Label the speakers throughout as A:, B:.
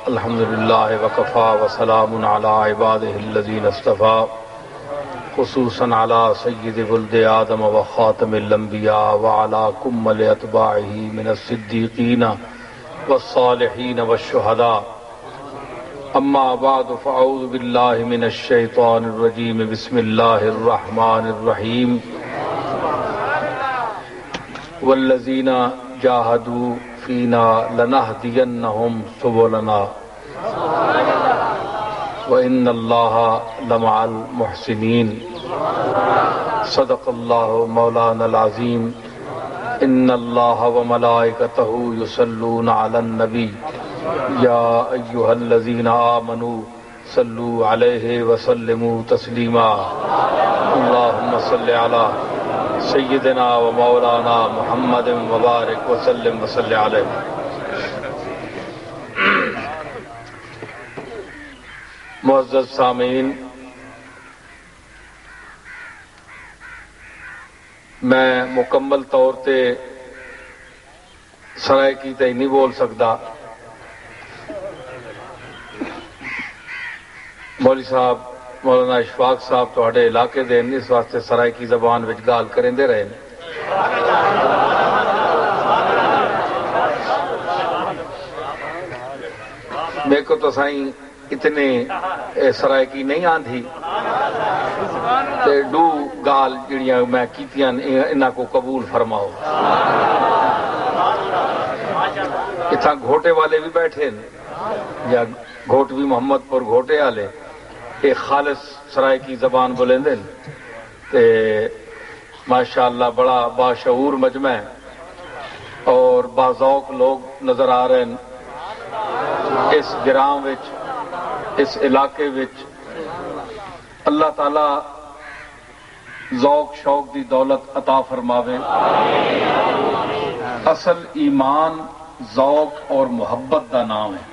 A: الحمدللہ وکفا وسلام علی عباده الذین اصطفى خصوصا علی سید ولد آدم وخاتم الانبیاء وعلی کمل اتباعہ من الصدیقین والصالحین والشہداء اما بعد فاعوذ باللہ من الشیطان الرجیم بسم اللہ الرحمن الرحیم والذین جاہدوا فینا لنہدینہم سبلنا وإن اللہ لمع المحسنین صدق اللہ مولانا العظیم ان اللہ وملائکتہ یصلون علی النبی یا ایہا الذین آمنوا صلوا علیہ وسلموا تسلیما اللہم صل علی سیدنا و مولانا محمد مبارک وسلم وصلی علیہ. معزز سامعین، میں مکمل طور تے سرائکی تے نہیں بول سکتا. مولوی صاحب مولانا اشفاق صاحب تواڈے علاقے دے اس واسطے سرائکی زبان وچ گال کریندے رہے نے. میرے کو تو سائیں اتنے سرائکی نہیں آندھی تے ڈو گال جڑیاں میں کیتیاں انہاں کو قبول فرماؤ. اتنا گھوٹے والے بھی بیٹھے ہیں یا گھوٹوی محمد پور گھوٹے والے ایک خالص سرائکی زبان بولندے تے ماشاءاللہ بڑا باشعور مجمع ہے اور باذوق لوگ نظر آ رہے ہیں اس گرام وچ اس علاقے وچ. اللہ تعالی ذوق شوق دی دولت عطا فرماوے. اصل ایمان ذوق اور محبت دا نام ہے.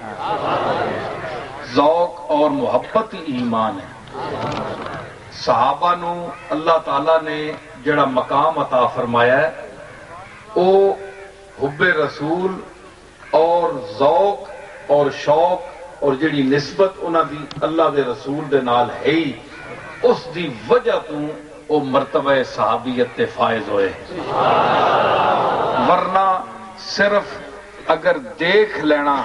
A: ذوق اور محبت ہی ایمان ہے. صحابہ نو اللہ تعالی نے جڑا مقام عطا فرمایا ہے وہ حب رسول اور ذوق اور شوق اور جڑی نسبت انہاں دی اللہ دے رسول دے نال ہے ہی اس دی وجہ تو وہ مرتبہ صحابیت تے فائز ہوئے. ورنہ صرف اگر دیکھ لینا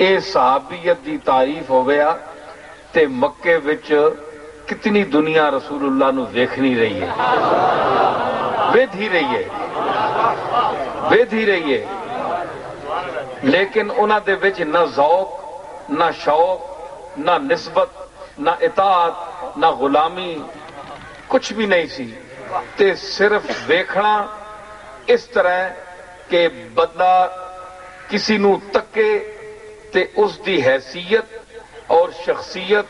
A: اے صحابیت دی تعریف ہو گیا تے مکے وچ کتنی دنیا رسول اللہ نو دیکھنی رہی ہے، ویدھی رہی ہے لیکن انہاں دے وچ نہ ذوق نہ شوق نہ نسبت نہ اطاعت نہ غلامی کچھ بھی نہیں سی. تے صرف دیکھنا اس طرح کہ بندہ کسی نو تکے تے اس دی حیثیت اور شخصیت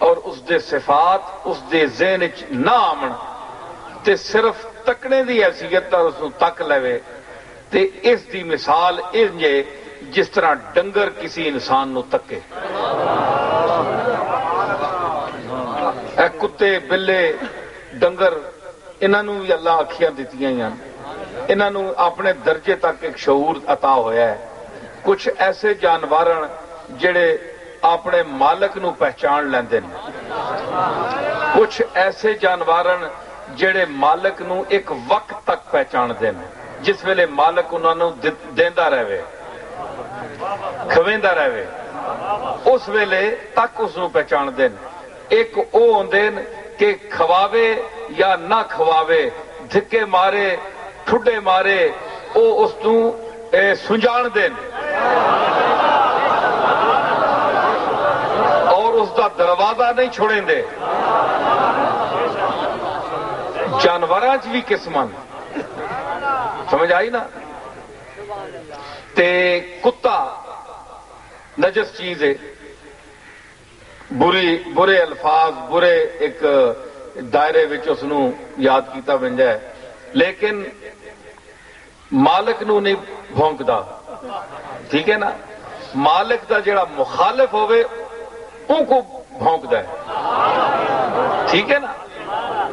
A: اور اس دے صفات اس دے ذہن وچ نہ آمن تے صرف تکنے دی حیثیت تا اس نو تک لے تے اس دی مثال انج ہے جس طرح ڈنگر کسی انسان نو تکے. اے کتے بلے ڈنگر انہاں نو بھی اللہ اکھیاں دتیاں ہیں، انہاں نو اپنے درجے تک ایک شعور عطا ہویا ہے. کچھ ایسے جانور جڑے اپنے مالک نو پہچان لیندے ہیں، کچھ ایسے جانور جڑے مالک نو ایک وقت تک پہچان دے ہیں جس ویلے مالک انہاں نو دیندا رہے کھویندا رہے اس ویلے تک اس نو پہچان دے. ایک او ہوندے کہ کھواوے یا نہ کھواوے دھکے مارے ٹھڈے مارے او اس نو سنجان دے اور اس دا دروازہ نہیں چھوڑیں دے. جانوراں بھی قسمان سمجھ آئی نا. تے کتا نجس چیز ہے، برے الفاظ برے ایک دائرے وچ اس نو یاد کیتا بن جائے لیکن مالک نو نہیں بھونکدا. ٹھیک ہے نا. مالک دا جڑا مخالف ہوئے ان کو بھونکدا ہے. ٹھیک ہے نا.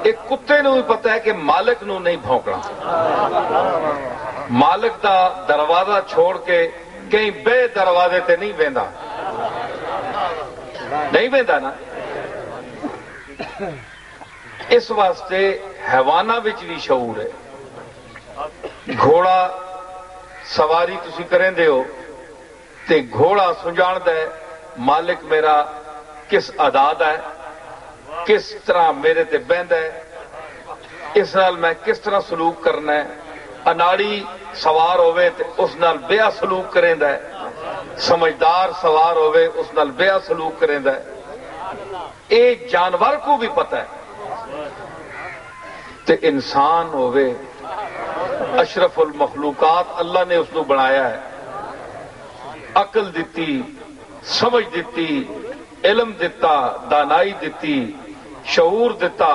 A: ایک کتے نوں بھی پتا ہے کہ مالک نوں نہیں بھونکنا، مالک دا دروازہ چھوڑ کے کہیں بے دروازے تے نہیں ویندا، نہیں ویندا نا۔ اس واسطے حیواناں وچ بھی شعور ہے۔ گھوڑا سواری تسی کریں دے ہو تے گھوڑا سنجاندہ ہے مالک میرا کس عداد ہے، کس طرح میرے تے بہند ہے، اس نال میں کس طرح سلوک کرنا ہے۔ اناڑی سوار ہوئے تے اس نال بیا سلوک کریں ہے، سمجھدار سوار ہوئے اس نال بیا سلوک کریں ہے۔ ایک جانور کو بھی پتہ ہے تے انسان ہوئے اشرف المخلوقات اللہ نے اس کو بنایا ہے، عقل دیتی، سمجھ دیتی، علم دیتا، دانائی دیتی، شعور دیتا،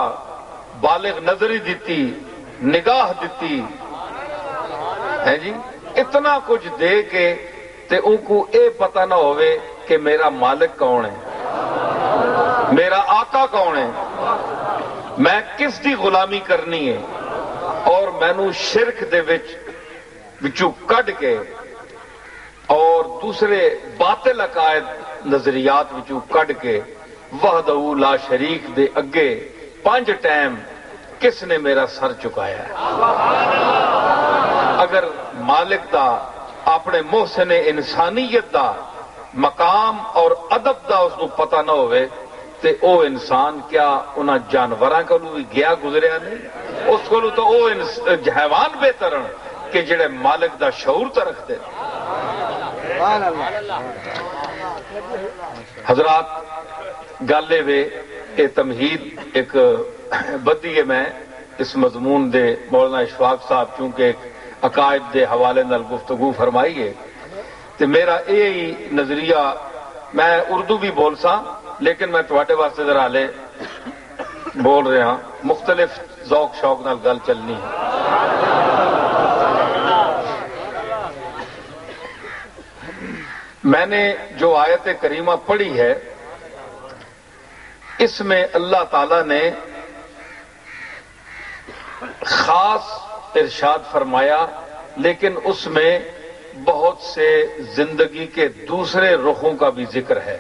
A: بالغ نظری دیتی، نگاہ دیتی ہے جی، اتنا کچھ دے کے تے ان کو اے پتہ نہ ہوئے کہ میرا مالک کون ہے، میرا آقا کون ہے، میں کس دی غلامی کرنی ہے، اور مینو شرک دے وچوں کڈ کے اور دوسرے باطل عقائد نظریات وچوں کڈ کے وحدہ لا شریک دے اگے 5 ٹائم کس نے میرا سر چکایا ہے۔ اگر مالک دا اپنے محسن انسانیت دا مقام اور ادب دا اس کو پتہ نہ ہوئے تے او انسان کیا انہاں جانوراں کولوں بھی گیا گزریا نہیں، اس کولوں تو او حیوان بہتر ہیں کہ جڑے مالک دا شعور تو رکھتے۔ حضرات گالے وے اے تمہید ایک بدی ہے، میں اس مضمون دے مولانا اشفاق صاحب چونکہ ایک عقائد دے حوالے نال گفتگو فرمائی ہے تے میرا یہی نظریہ، میں اردو بھی بول سا لیکن میں تواڈے واسطے ذرا لے بول رہا، مختلف ذوق شوق نال گل چلنی ہے۔ میں نے جو آیت کریمہ پڑھی ہے اس میں اللہ تعالی نے خاص ارشاد فرمایا، لیکن اس میں بہت سے زندگی کے دوسرے رخوں کا بھی ذکر ہے۔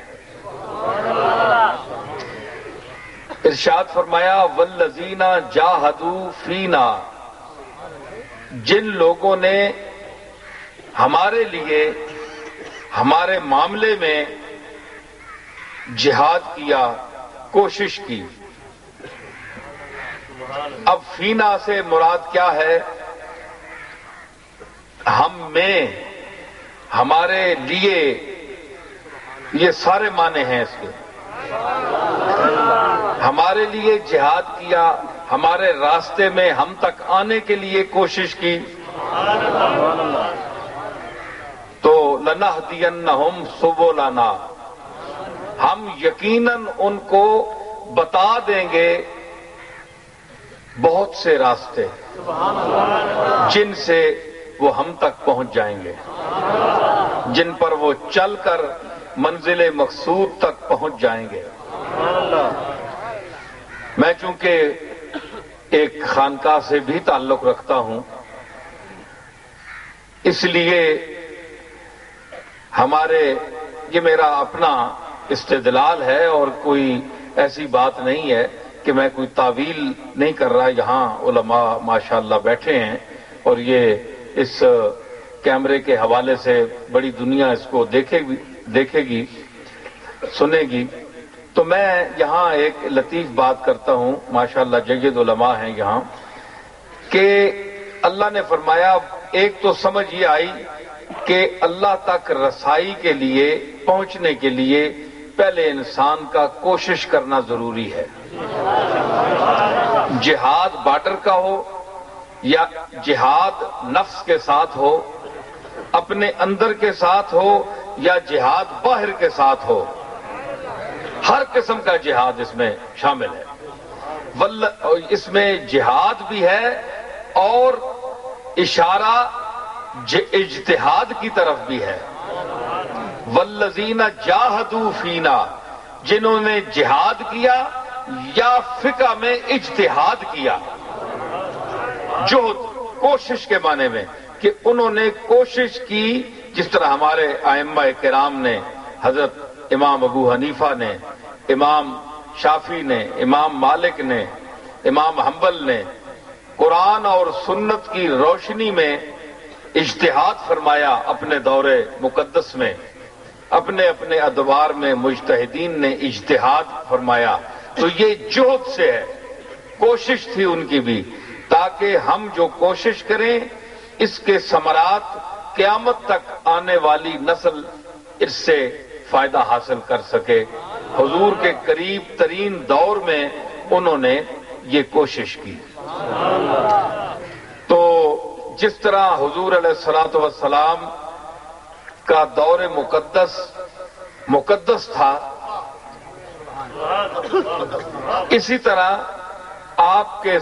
A: ارشاد فرمایا والذین جاہدوا فینا، جن لوگوں نے ہمارے لیے ہمارے معاملے میں جہاد کیا، کوشش کی۔ اب فینا سے مراد کیا ہے؟ ہم میں، ہمارے لیے، یہ سارے معنی ہیں اس کے۔ ہمارے لیے جہاد کیا، ہمارے راستے میں ہم تک آنے کے لیے کوشش کی، تو لنہدینہم سبلنا، ہم یقیناً ان کو بتا دیں گے بہت سے راستے جن سے وہ ہم تک پہنچ جائیں گے، جن پر وہ چل کر منزل مقصود تک پہنچ جائیں گے۔ میں چونکہ ایک خانقاہ سے بھی تعلق رکھتا ہوں، اس لیے ہمارے، یہ میرا اپنا استدلال ہے اور کوئی ایسی بات نہیں ہے کہ میں کوئی تعویل نہیں کر رہا۔ یہاں علماء ماشاءاللہ بیٹھے ہیں اور یہ اس کیمرے کے حوالے سے بڑی دنیا اس کو دیکھے گی، سنے گی، تو میں یہاں ایک لطیف بات کرتا ہوں، ماشاءاللہ جید علماء ہیں یہاں، کہ اللہ نے فرمایا، ایک تو سمجھ یہ آئی کہ اللہ تک رسائی کے لیے، پہنچنے کے لیے پہلے انسان کا کوشش کرنا ضروری ہے۔ جہاد بارڈر کا ہو یا جہاد نفس کے ساتھ ہو، اپنے اندر کے ساتھ ہو یا جہاد باہر کے ساتھ ہو، ہر قسم کا جہاد اس میں شامل ہے۔ اس میں جہاد بھی ہے اور اشارہ اجتہاد کی طرف بھی ہے۔ والذین جاہدوا فینا، جنہوں نے جہاد کیا یا فقہ میں اجتہاد کیا. جہد کوشش کے معنی میں کہ انہوں نے کوشش کی، جس طرح ہمارے ائمہ کرام نے، حضرت امام ابو حنیفہ نے، امام شافعی نے، امام مالک نے، امام حنبل نے قرآن اور سنت کی روشنی میں اجتہاد فرمایا. اپنے دور مقدس میں اپنے اپنے ادوار میں مجتہدین نے اجتہاد فرمایا. تو یہ جہد سے ہے، کوشش تھی ان کی بھی، تاکہ ہم جو کوشش کریں اس کے ثمرات قیامت تک آنے والی نسل اس سے فائدہ حاصل کر سکے. حضور کے قریب ترین دور میں انہوں نے یہ کوشش کی. تو جس طرح حضور علیہ الصلوۃ والسلام کا دور مقدس تھا، اسی طرح آپ کے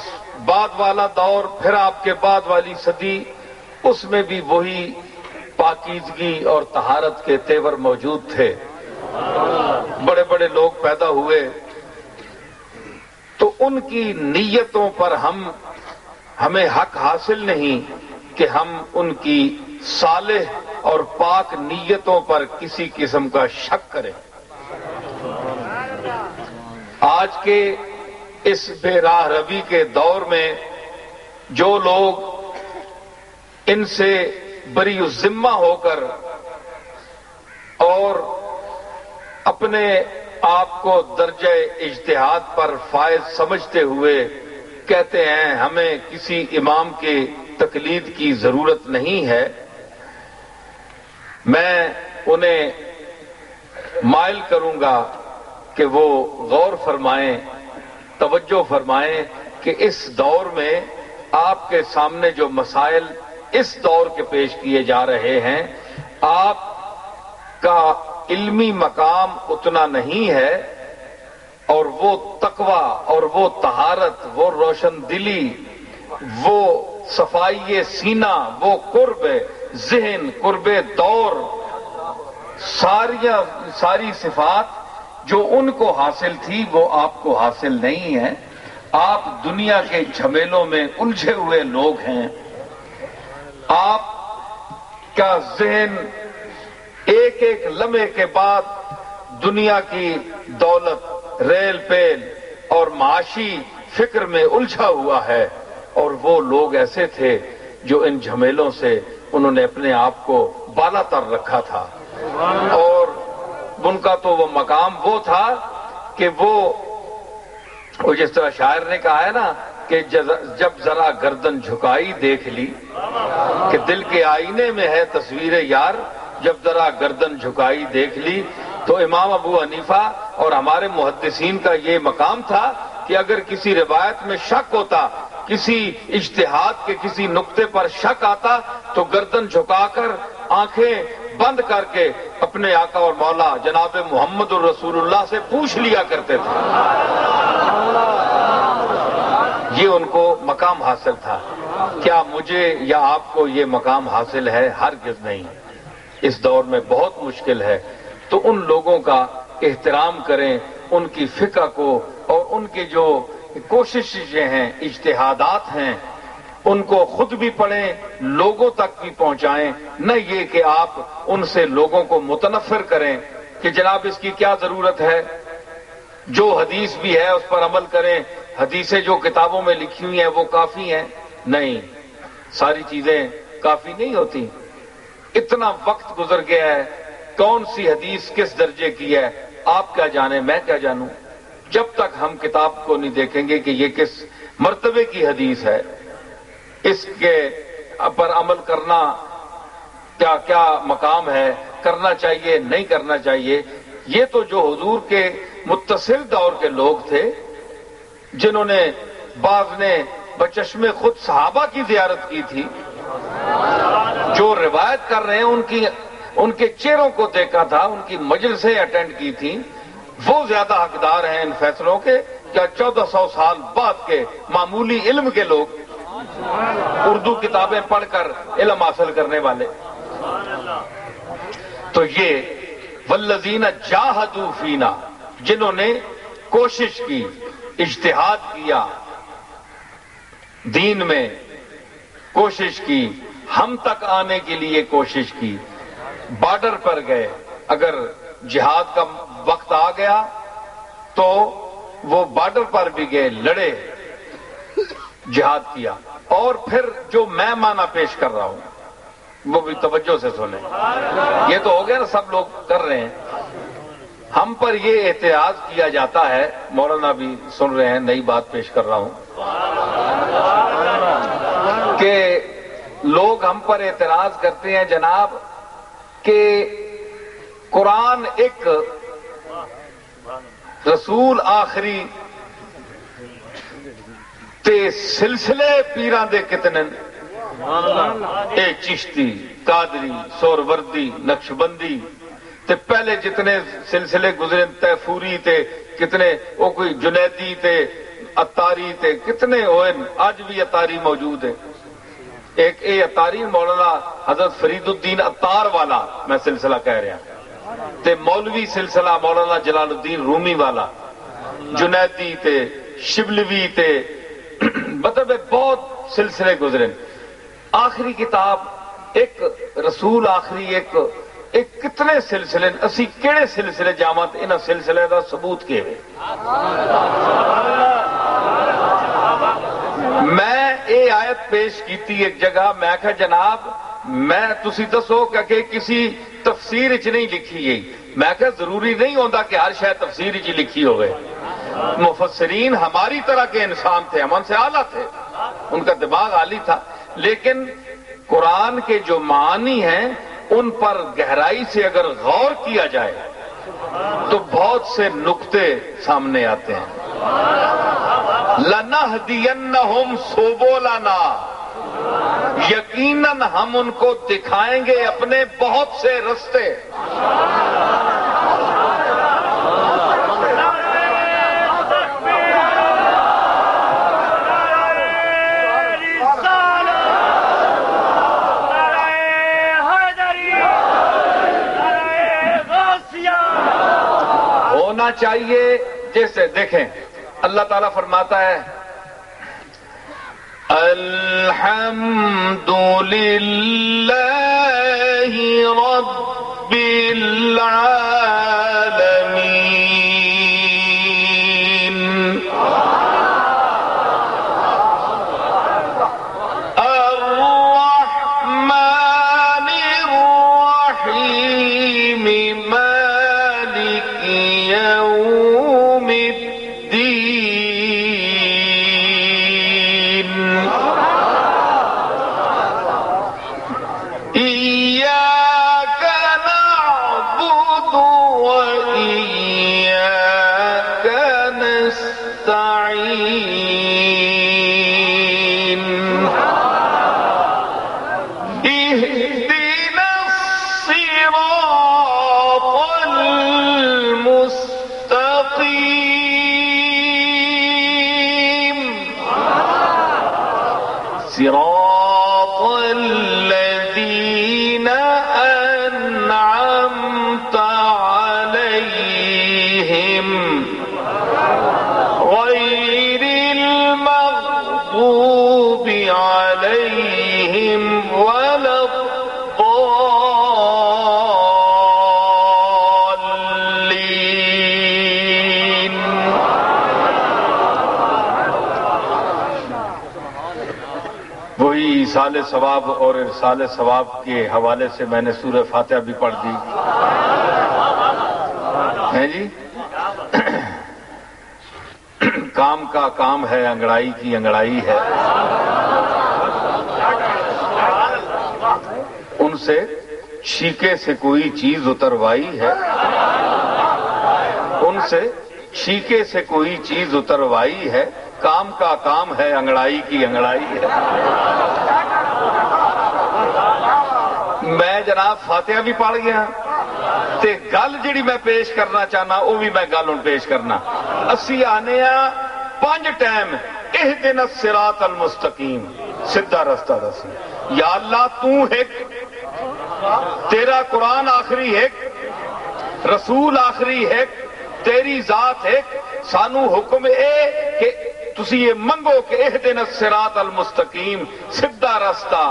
A: بعد والا دور، پھر آپ کے بعد والی صدی، اس میں بھی وہی پاکیزگی اور طہارت کے تیور موجود تھے. بڑے بڑے لوگ پیدا ہوئے، تو ان کی نیتوں پر ہمیں حق حاصل نہیں کہ ہم ان کی صالح اور پاک نیتوں پر کسی قسم کا شک کریں. آج کے اس بے راہ روی کے دور میں جو لوگ ان سے بری الذمہ ہو کر اور اپنے آپ کو درجہ اجتہاد پر فائز سمجھتے ہوئے کہتے ہیں ہمیں کسی امام کی تقلید کی ضرورت نہیں ہے، میں انہیں مائل کروں گا کہ وہ غور فرمائیں، توجہ فرمائیں کہ اس دور میں آپ کے سامنے جو مسائل اس دور کے پیش کیے جا رہے ہیں، آپ کا علمی مقام اتنا نہیں ہے، اور وہ تقوی اور وہ طہارت، وہ روشن دلی، وہ صفائی سینہ، وہ قرب ذہن، قرب دور، ساری صفات جو ان کو حاصل تھی وہ آپ کو حاصل نہیں ہے. آپ دنیا کے جھمیلوں میں الجھے ہوئے لوگ ہیں. آپ کا ذہن ایک ایک لمحے کے بعد دنیا کی دولت، ریل پیل اور معاشی فکر میں الجھا ہوا ہے، اور وہ لوگ ایسے تھے جو ان جھمیلوں سے انہوں نے اپنے آپ کو بالا تر رکھا تھا. اور ان کا تو وہ مقام وہ تھا کہ وہ جس طرح شاعر نے کہا ہے نا کہ جب ذرا گردن جھکائی دیکھ لی، کہ دل کے آئینے میں ہے تصویر یار، جب ذرا گردن جھکائی دیکھ لی. تو امام ابو حنیفہ اور ہمارے محدثین کا یہ مقام تھا کہ اگر کسی روایت میں شک ہوتا، کسی اجتہاد کے کسی نقطے پر شک آتا، تو گردن جھکا کر آنکھیں بند کر کے اپنے آقا اور مولا جناب محمد الرسول اللہ سے پوچھ لیا کرتے تھے. یہ ان کو مقام حاصل تھا. کیا مجھے یا آپ کو یہ مقام حاصل ہے؟ ہرگز نہیں. اس دور میں بہت مشکل ہے. تو ان لوگوں کا احترام کریں، ان کی فقہ کو اور ان کی جو کوششیں ہیں، اجتہادات ہیں، ان کو خود بھی پڑھیں، لوگوں تک بھی پہنچائیں. نہ یہ کہ آپ ان سے لوگوں کو متنفر کریں کہ جناب اس کی کیا ضرورت ہے، جو حدیث بھی ہے اس پر عمل کریں، حدیثیں جو کتابوں میں لکھی ہوئی ہیں وہ کافی ہیں. نہیں، ساری چیزیں کافی نہیں ہوتی. اتنا وقت گزر گیا ہے، کون سی حدیث کس درجے کی ہے آپ کیا جانیں، میں کیا جانوں. جب تک ہم کتاب کو نہیں دیکھیں گے کہ یہ کس مرتبے کی حدیث ہے، اس کے پر عمل کرنا کیا کیا مقام ہے، کرنا چاہیے نہیں کرنا چاہیے. یہ تو جو حضور کے متصل دور کے لوگ تھے، جنہوں نے بعض نے بچشم خود صحابہ کی زیارت کی تھی، جو روایت کر رہے ہیں ان کے چہروں کو دیکھا تھا، ان کی مجلسیں اٹینڈ کی تھیں، وہ زیادہ حقدار ہیں ان فیصلوں کے کیا 1400 سال بعد کے معمولی علم کے لوگ، اردو کتابیں پڑھ کر علم حاصل کرنے والے. تو یہ والذین جاہدوا فینا، جنہوں نے کوشش کی، اجتہاد کیا، دین میں کوشش کی، ہم تک آنے کے لیے کوشش کی، بارڈر پر گئے، اگر جہاد کا وقت آ گیا تو وہ بارڈر پر بھی گئے، لڑے، جہاد کیا. اور پھر جو میں معنی پیش کر رہا ہوں وہ بھی توجہ سے سنیں. یہ تو ہو گیا نا، سب لوگ کر رہے ہیں. ہم پر یہ اعتراض کیا جاتا ہے، مولانا بھی سن رہے ہیں، نئی بات پیش کر رہا ہوں، کہ لوگ ہم پر اعتراض کرتے ہیں جناب کہ قرآن ایک رسول آخری تے سلسلے پیراں دے کتنے، اے چشتی، قادری، سہروردی، نقشبندی تے پہلے جتنے سلسلے گزرے، تیفوری تے کتنے، وہ کوئی جنیدی تے اتاری تے کتنے ہوئے، آج بھی اتاری موجود ہے. ایک اے اتاری مولانا حضرت فرید الدین اتار والا میں سلسلہ کہہ رہا، تے مولوی سلسلہ مولانا جلال الدین رومی والا، جنیدی تے شبلوی تے مطلب بہت سلسلے گزرے. آخری کتاب ایک رسول آخری ایک کتنے سلسلے، اسی کیڑے سلسلے جامت انہاں سلسلے دا ثبوت کے ہوئے. میں یہ آیت پیش کیتی ایک جگہ، میں کہا جناب میں تسی دسو کہ کسی تفسیر چ نہیں لکھی گئی. میں کہا ضروری نہیں ہوتا کہ ہر شاید تفسیر چ لکھی ہوئے. مفسرین ہماری طرح کے انسان تھے، ہم ان سے اعلیٰ تھے، ان کا دماغ عالی تھا، لیکن قرآن کے جو معانی ہیں ان پر گہرائی سے اگر غور کیا جائے تو بہت سے نقطے سامنے آتے ہیں. لَنَهْدِيَنَّهُمْ سُبُلَنَا، یقیناً ہم ان کو دکھائیں گے اپنے بہت سے رستے. ہونا چاہیے جیسے دیکھیں اللہ تعالیٰ فرماتا ہے الحمد للہ رب العالمین الرحمن الرحیم مالک یوم الدین ایاک نعبد وإیاک نستعین اهدنا الصراط المستقیم صراط الذین انعمت علیہم غیر المغضوب علیہم ولا الضالین. وہی ایصال ثواب اور ارسال ثواب کے حوالے سے میں نے سورہ فاتحہ بھی پڑھ دی ہے جی. کام کا کام ہے، انگڑائی کی انگڑائی ہے، ان سے شیکے سے کوئی چیز اتروائی ہے، ان سے شیکے سے کوئی چیز اتروائی ہے، کام کا کام ہے، انگڑائی کی انگڑائی ہے. میں جناب فاتحہ بھی پڑھ گیا تے گل جڑی میں پیش کرنا چاہنا وہ بھی میں گل ہوں پیش کرنا. اسی آنے ہاں 5 ٹائم اہدنا الصراط المستقیم، سیدھا رستہ دسی. یا اللہ تو ایک، تیرا قرآن آخری ایک، رسول آخری ایک، تیری ذات ایک، سانو حکم اے تسی یہ منگو کہ اہدنا الصراط المستقیم، سیدھا رستہ،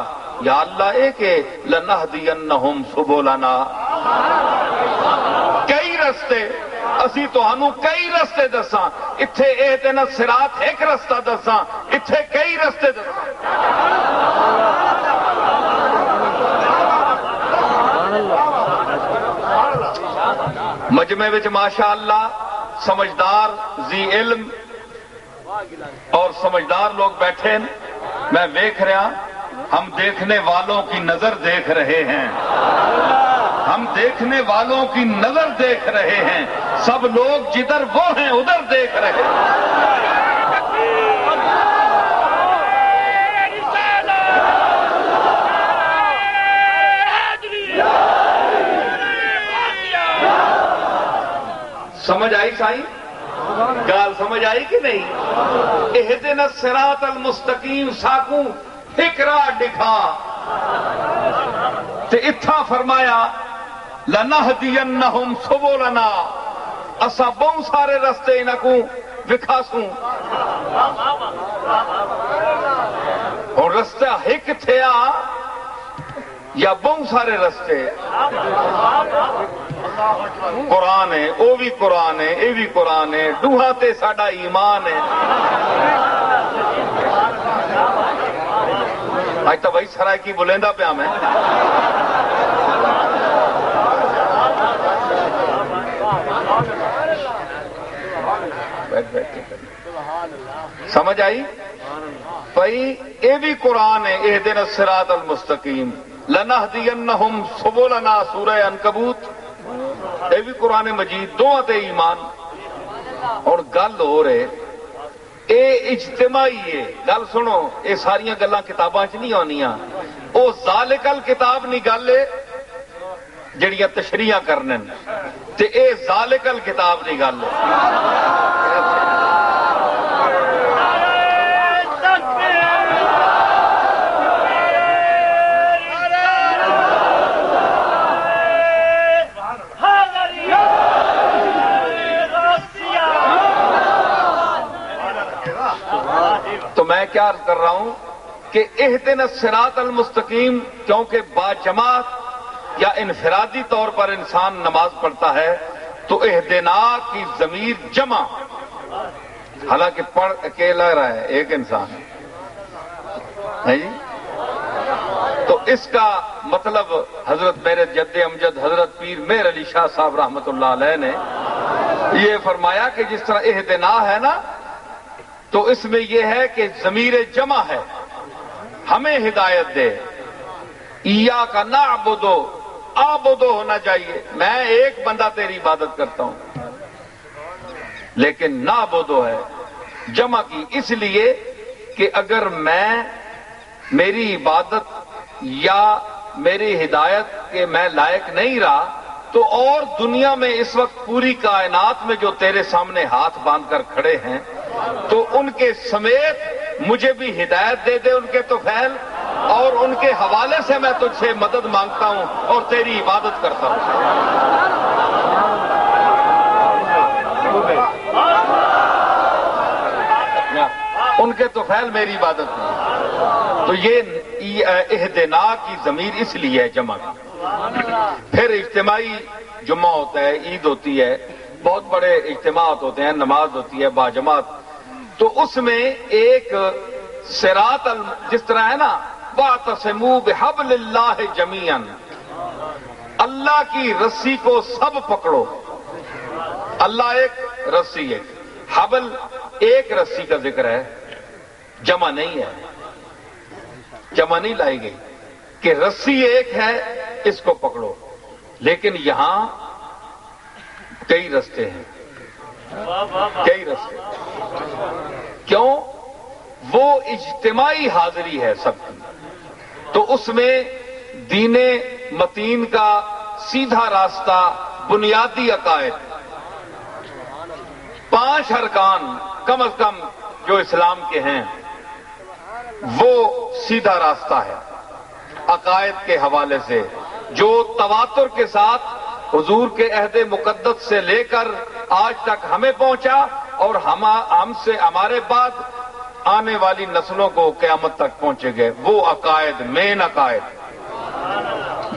A: یا اللہ اے کہ لنہدینہم سبلنا، کئی رستے اسی تہانوں کئی رستے دساں، اتھے اہدنا الصراط ایک رستہ دساں، اتھے کئی رستے دساں۔ مجمع وچ ماشاء اللہ سمجھدار ذی علم اور سمجھدار لوگ بیٹھے ہیں، میں دیکھ رہا، ہم دیکھنے والوں کی نظر دیکھ رہے ہیں، ہم دیکھنے والوں کی نظر دیکھ رہے ہیں، سب لوگ جدھر وہ ہیں ادھر دیکھ رہے ہیں۔ سمجھ آئی سائی؟ گال سمجھ آئی کہ نہیں؟ اہدنا الصراط المستقیم ساکوں فکرہ دکھا تے اتھا فرمایا لنہدینہم سبلنا، اسا بہت سارے رستے انہاں کو وکھاسوں، اور رستہ ایک تھیا یا بہت سارے رستے؟ قرآن ہے، او بھی قرآن ہے، اے بھی قرآن ہے، دوہا تے ساڈا ایمان ہے۔ آج تو بھائی سرائے کی بلندہ پیا میں سمجھ آئی بھائی؟ اے بھی قرآن ہے، اہدنا الصراط المستقیم، لنہدینہم سبلنا، سورہ عنکبوت، اے بھی قرآن مجید، دو تے ایمان۔ اور گل ہو رہے اے اجتماعی ہے، گل سنو، اے ساریاں گلاں کتاباں چ نہیں آنیاں، او ذالکل کتاب نہیں گل ہے جڑیاں تشریحاں کرنن، تے اے ذالکل کتاب نہیں گل ہے۔ تو میں کیا عرض کر رہا ہوں کہ اہدنا الصراط المستقیم، کیونکہ با جماعت یا انفرادی طور پر انسان نماز پڑھتا ہے تو اہدنا کی ضمیر جمع، حالانکہ پڑھ اکیلا رہا ہے ایک انسان ہے جی، تو اس کا مطلب حضرت میرے جد امجد حضرت پیر مہر علی شاہ صاحب رحمت اللہ علیہ نے یہ فرمایا کہ جس طرح اہدنا ہے نا، تو اس میں یہ ہے کہ ضمیر جمع ہے، ہمیں ہدایت دے، ایاک نعبدو، آبدو ہونا چاہیے، میں ایک بندہ تیری عبادت کرتا ہوں، لیکن نعبدو ہے جمع کی، اس لیے کہ اگر میری عبادت یا میری ہدایت کے میں لائق نہیں رہا تو اور دنیا میں اس وقت پوری کائنات میں جو تیرے سامنے ہاتھ باندھ کر کھڑے ہیں تو ان کے سمیت مجھے بھی ہدایت دے دے ان کے طفیل، اور ان کے حوالے سے میں تجھ سے مدد مانگتا ہوں اور تیری عبادت کرتا ہوں۔ ان کے طفیل میری عبادت نہیں، تو یہ اہدنا کی ضمیر اس لیے ہے جمع کی۔ پھر اجتماعی جمعہ ہوتا ہے، عید ہوتی ہے، بہت بڑے اجتماعات ہوتے ہیں، نماز ہوتی ہے باجماعت، تو اس میں ایک صراط جس طرح ہے نا، واعتصموا بحبل اللہ جمیعا، اللہ کی رسی کو سب پکڑو، اللہ ایک رسی ہے، حبل ایک رسی کا ذکر ہے، جمع نہیں ہے، جمع نہیں لائی گئی کہ رسی ایک ہے اس کو پکڑو، لیکن یہاں کئی رستے ہیں، کئی رستے، کیوں؟ وہ اجتماعی حاضری ہے سب کی، تو اس میں دین متین کا سیدھا راستہ، بنیادی عقائد، 5 ارکان کم از کم جو اسلام کے ہیں وہ سیدھا راستہ ہے عقائد کے حوالے سے، جو تواتر کے ساتھ حضور کے عہد مقدس سے لے کر آج تک ہمیں پہنچا، اور ہم سے ہمارے بعد آنے والی نسلوں کو قیامت تک پہنچے گئے، وہ عقائد، مین عقائد،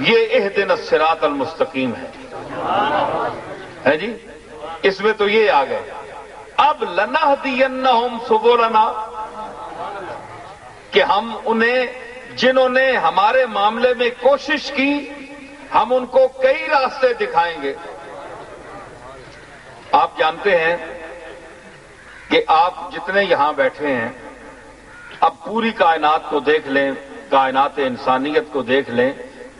A: یہ اہدنا الصراط المستقیم ہے جی، اس میں تو یہ آ گئے۔ اب لنہدینہم سبلنا، کہ ہم انہیں، جنہوں نے ہمارے معاملے میں کوشش کی، ہم ان کو کئی راستے دکھائیں گے۔ آپ جانتے ہیں کہ آپ جتنے یہاں بیٹھے ہیں، اب پوری کائنات کو دیکھ لیں، کائنات انسانیت کو دیکھ لیں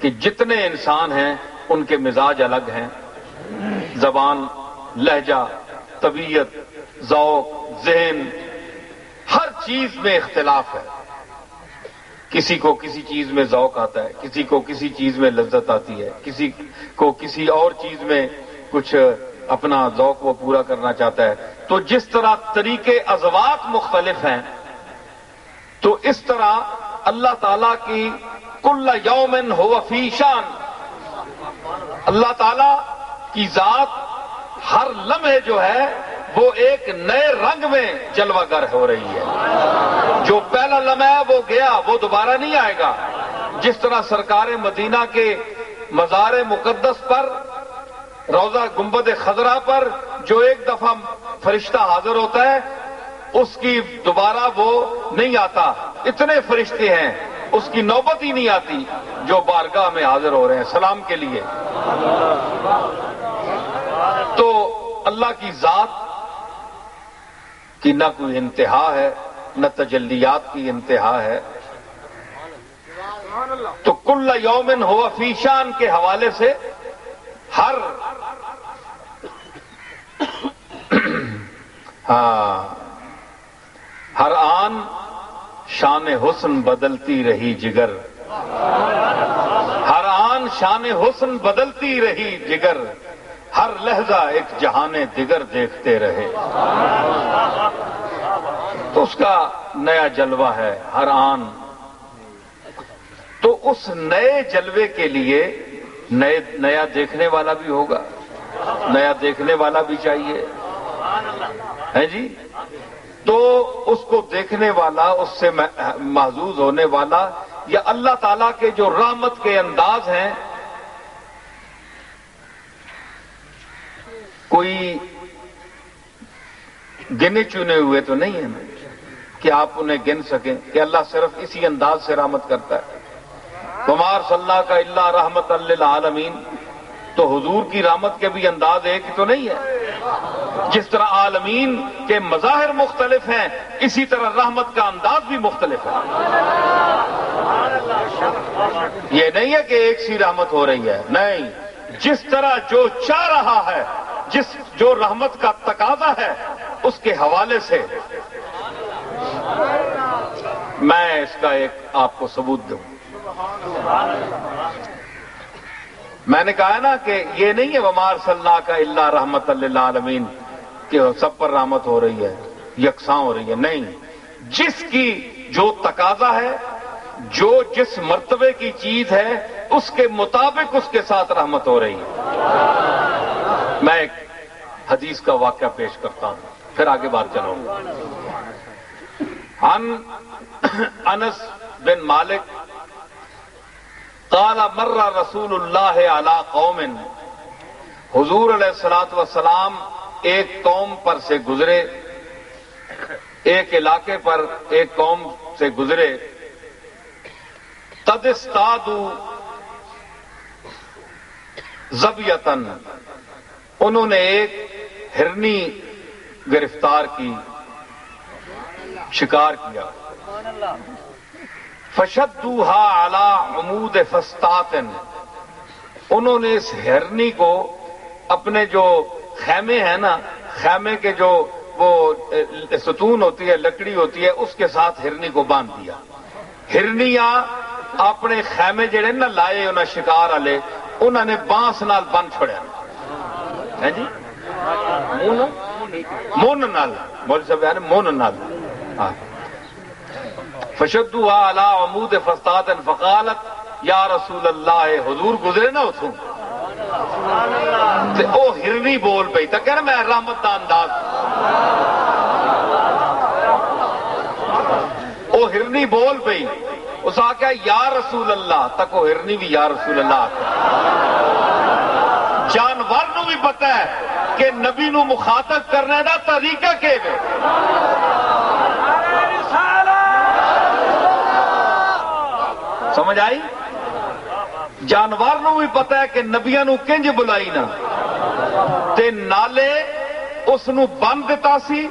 A: کہ جتنے انسان ہیں ان کے مزاج الگ ہیں، زبان، لہجہ، طبیعت، ذوق، ذہن، ہر چیز میں اختلاف ہے۔ کسی کو کسی چیز میں ذوق آتا ہے، کسی کو کسی چیز میں لذت آتی ہے، کسی کو کسی اور چیز میں کچھ اپنا ذوق وہ پورا کرنا چاہتا ہے۔ تو جس طرح طریقے اذواق مختلف ہیں، تو اس طرح اللہ تعالیٰ کی کل یوم ہو فی شان، اللہ تعالیٰ کی ذات ہر لمحے جو ہے وہ ایک نئے رنگ میں جلوہ گر ہو رہی ہے۔ جو پہلا لمحہ ہے وہ گیا، وہ دوبارہ نہیں آئے گا۔ جس طرح سرکار مدینہ کے مزار مقدس پر، روضہ گنبد خضرا پر جو ایک دفعہ فرشتہ حاضر ہوتا ہے، اس کی دوبارہ وہ نہیں آتا، اتنے فرشتے ہیں، اس کی نوبت ہی نہیں آتی جو بارگاہ میں حاضر ہو رہے ہیں سلام کے لیے۔ تو اللہ کی ذات کی نہ کوئی انتہا ہے، نہ تجلیات کی انتہا ہے۔ تو کل یومن ہوا فی شان کے حوالے سے ہر آن شان حسن بدلتی رہی جگر، ہر آن شان حسن بدلتی رہی جگر، ہر لہجہ ایک جہان دیگر دیکھتے رہے۔ تو اس کا نیا جلوہ ہے ہر آن۔ تو اس نئے جلوے کے لیے نیا دیکھنے والا بھی ہوگا، نیا دیکھنے والا بھی چاہیے، ہے جی۔ تو اس کو دیکھنے والا، اس سے محظوظ ہونے والا، یا اللہ تعالیٰ کے جو رحمت کے انداز ہیں، کوئی گنے چنے ہوئے تو نہیں ہیں کہ آپ انہیں گن سکیں کہ اللہ صرف اسی انداز سے رحمت کرتا ہے۔ وما ارسلناک الا رحمۃ للعالمین، تو حضور کی رحمت کے بھی انداز ایک ہی تو نہیں ہے۔ جس طرح عالمین کے مظاہر مختلف ہیں، اسی طرح رحمت کا انداز بھی مختلف ہے۔ یہ نہیں ہے کہ ایک سی رحمت ہو رہی ہے، نہیں، جس طرح جو چاہ رہا ہے، جو رحمت کا تقاضا ہے، اس کے حوالے سے میں اس کا ایک آپ کو ثبوت دوں۔ میں نے کہا نا کہ یہ نہیں ہے وما ارسلناک الا رحمۃ للعالمین کہ سب پر رحمت ہو رہی ہے، یکساں ہو رہی ہے، نہیں، جس کی جو تقاضا ہے، جو جس مرتبے کی چیز ہے، اس کے مطابق اس کے ساتھ رحمت ہو رہی ہے۔ میں ایک حدیث کا واقعہ پیش کرتا ہوں، پھر آگے بات چلاؤں گا۔ عن انس بن مالک قال مر رسول اللہ علی قوم، حضور علیہ الصلوۃ والسلام ایک قوم پر سے گزرے، ایک علاقے پر ایک قوم سے گزرے، قد استادوا ظبیۃ، انہوں نے ایک ہرنی گرفتار کی، شکار کیا، فشدوها علی عمود فسطاط، انہوں نے اس ہرنی کو اپنے جو خیمے ہیں نا، خیمے کے جو وہ ستون ہوتی ہے، لکڑی ہوتی ہے، اس کے ساتھ ہرنی کو باندھ دیا۔ ہرنیاں اپنے خیمے جڑے نا لائے انہاں شکار والے، انہوں نے بانس نال بن چھڑیا ہے جی، مون نال، مول صاحب یعنی مون نال، ہاں۔ فشدوها علی عمود فسطاط فقالت یا رسول اللہ، حضور گزرے نا اتوں تے او ہرنی بول پئی تے کہنا میں رحمت دا انداز، وہ ہرنی بول پئی، اس آخیا یا رسول اللہ، تک وہ ہرنی بھی یا رسول اللہ آخیا۔ جانور نو بھی پتہ ہے کہ نبی نو مخاطب کرنے دا طریقہ کہ سمجھ آئی؟ جانور نو بھی پتہ ہے کہ نبیاں نو کنج بلائی نا، تے نالے اس نو بند دیتا سی،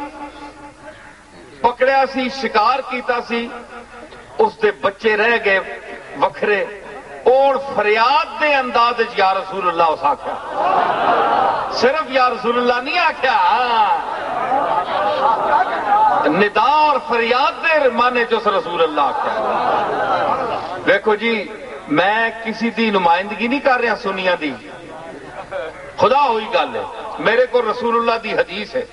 A: پکڑیا سی، شکار کیتا سی، اس دے بچے رہ گئے وکھرے، اور فریاد دے انداز یا رسول اللہ اس آخیا، صرف یا رسول اللہ نہیں آخیا، ندا اور فریاد دے مانے جو رسول اللہ آخیا۔ دیکھو جی، میں کسی دی نمائندگی نہیں کر رہا سنیاں دی، خدا ہوئی گل ہے، میرے کو رسول اللہ دی حدیث ہے،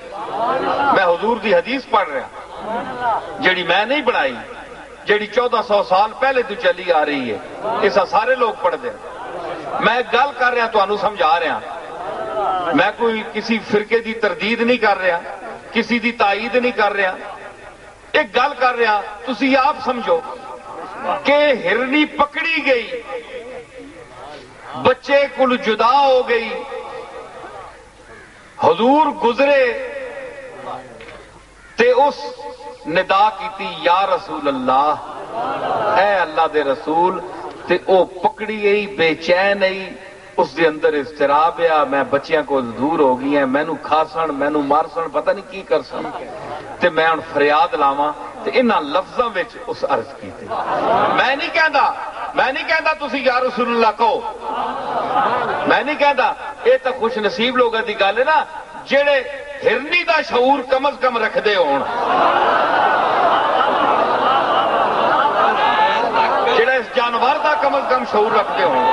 A: میں حضور دی حدیث پڑھ رہا جیڑی میں نہیں بنائی، جیڑی 1400 سال پہلے تو چلی آ رہی ہے، اسا سارے لوگ پڑھ دیں۔ میں گل کر رہا تو انہوں سمجھا رہا، میں کوئی کسی فرقے دی تردید نہیں کر رہا، کسی دی تائید نہیں کر رہا، ایک گل کر رہا، تسی آپ سمجھو کہ ہرنی پکڑی گئی، بچے کل جدا ہو گئی، حضور گزرے تے اس ندا کیتی یا رسول اللہ، اے اللہ دے رسول، تے او پکڑی گئی، بے چین آئی، اس دے اندر اضطراب آ، میں بچیاں کو دور ہو گئی ہیں، مینوں کھاسن، مینوں مارسن، پتہ نہیں کی کرسن، تے میں ہن فریاد لاواں، تے انہاں لفظاں وچ اس عرض کیتی۔ میں نہیں کہندا تسی یا رسول اللہ کہو، میں نہیں کہندا، یہ تو خوش نصیب لوگوں دی گل ہے نا جڑے ہرنی دا شعور کم از کم رکھدے ہون، جڑے اس جانور دا کم از کم شعور رکھدے ہون۔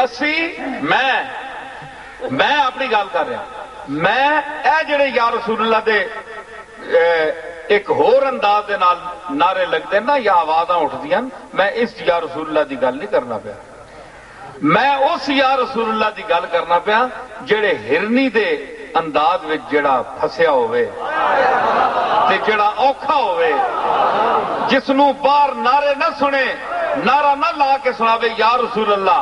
A: اسی میں اپنی گل کر رہا، میں اے جڑے یا رسول اللہ دے ایک ہور انداز دے نال نعرے لگتے نا یا آوازاں اٹھدیاں، میں اس یا رسول اللہ دی گل نہیں کرنا پیا، میں اس یا رسول اللہ دی گل کرنا پیا جڑے ہرنی دے انداز وچ جڑا پھسیا ہوئے تے جڑا اوکھا ہوئے، جس نو باہر نعرے نہ سنے، نعرہ نہ لا کے سناوے یا رسول اللہ،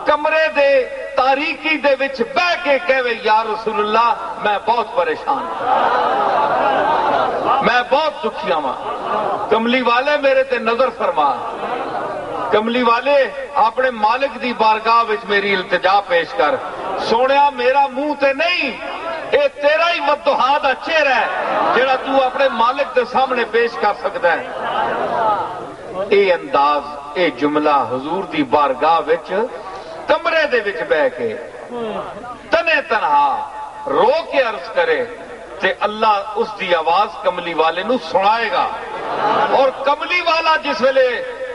A: کمرے دے تاریکی دے وچ بہ کے کہے یا رسول اللہ، میں بہت پریشان ہوں، میں بہت دکھی ہوں، کملی والے میرے تے نظر فرما، کملی والے اپنے مالک دی بارگاہ وچ میری التجا پیش کر، سونیا میرا منہ تے نہیں، اے تیرا ہی ودھا دا چہرہ ہے جڑا تو اپنے مالک دے سامنے پیش کر سکتا ہے۔ اے انداز، اے جملہ حضور دی بارگاہ وچ کمرے دے وچ بہ کے تنے تنہا رو کے عرض کرے تے اللہ اس دی آواز کملی والے نو سنائے گا، اور کملی والا جس ویلے